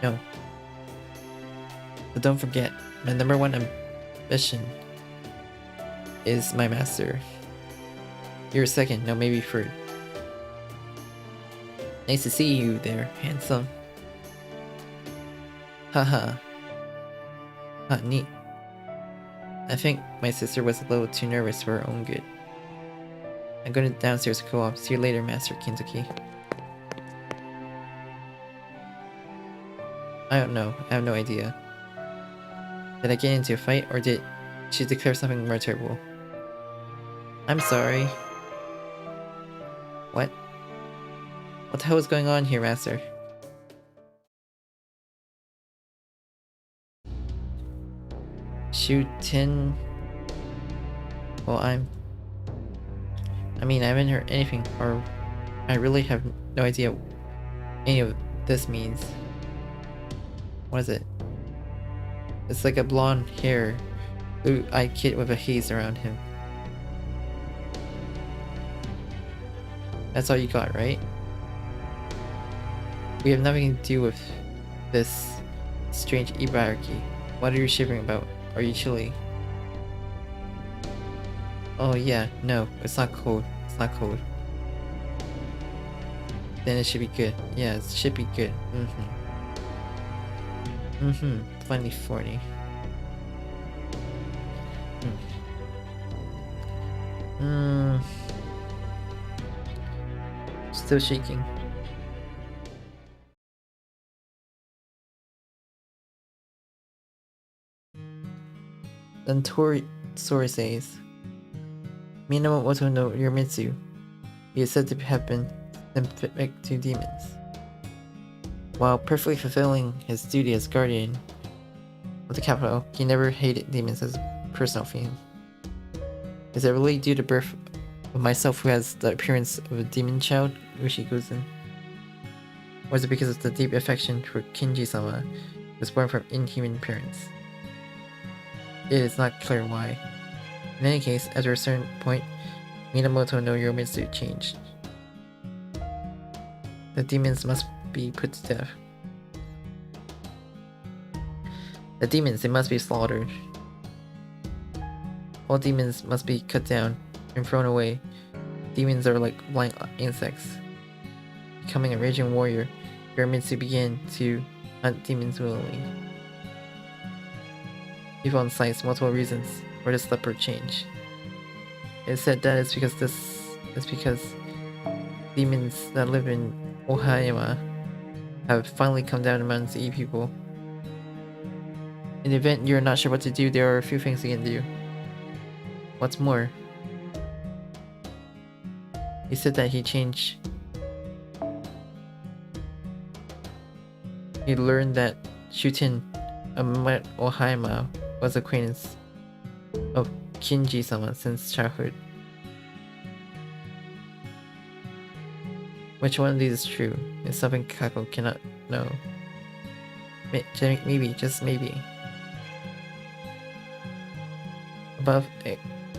no. But don't forget, my #1 ambition is my master. You're second, no maybe third. Nice to see you there, handsome. Haha. Neat. I think my sister was a little too nervous for her own good. I'm going downstairs to co-op. See you later, Master Kintoki. I don't know. I have no idea. Did I get into a fight, or did she declare something more terrible? I'm sorry. What? What the hell is going on here, Master? Shootin'... well, I haven't heard anything, or I really have no idea what any of this means. What is it? It's like a blonde hair, blue-eyed kid with a haze around him. That's all you got, right? We have nothing to do with this strange hierarchy. What are you shivering about? Are you chilly? Oh yeah, no, it's not cold. It's not cold. Then it should be good. Yeah, it should be good. Funny 40. Still shaking. Then Sori says, Minamoto no Yorimitsu. He is said to have been sympathetic to demons. While perfectly fulfilling his duty as guardian of the capital, he never hated demons as a personal theme. Is it really due to birth of myself who has the appearance of a demon child, Ushiguzen? Or is it because of the deep affection for Kinji-sama, who was born from inhuman parents? It is not clear why. In any case, after a certain point, Minamoto no Yorimitsu changed. The demons must be put to death. The demons, they must be slaughtered. All demons must be cut down and thrown away. Demons are like blind insects. Becoming a raging warrior, Yorimitsu began to hunt demons willingly. He found cites multiple reasons for this leopard change. It is said that it's because demons that live in Ohayama have finally come down amongst the people. In the event you're not sure what to do, there are a few things you can do. What's more, he said that he changed. He learned that Shutin Ohayama was acquaintance of Kinji-sama since childhood. Which one of these is true? Is something Kako cannot know. Maybe, just maybe. Above,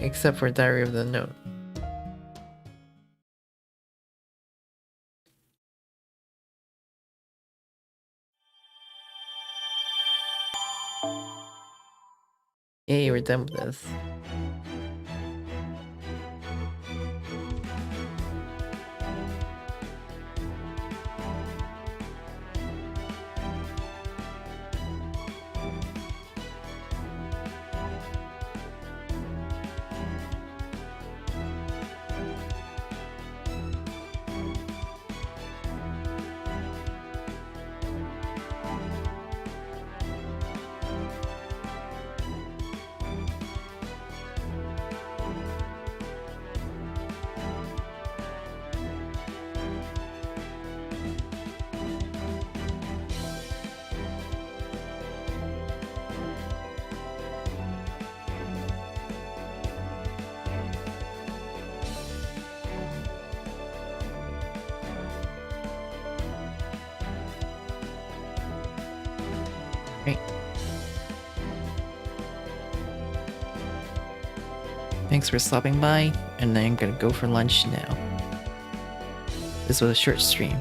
except for Diary of the Unknown. Yay, we're done with this. Right. Thanks for stopping by, and I'm gonna go for lunch now. This was a short stream.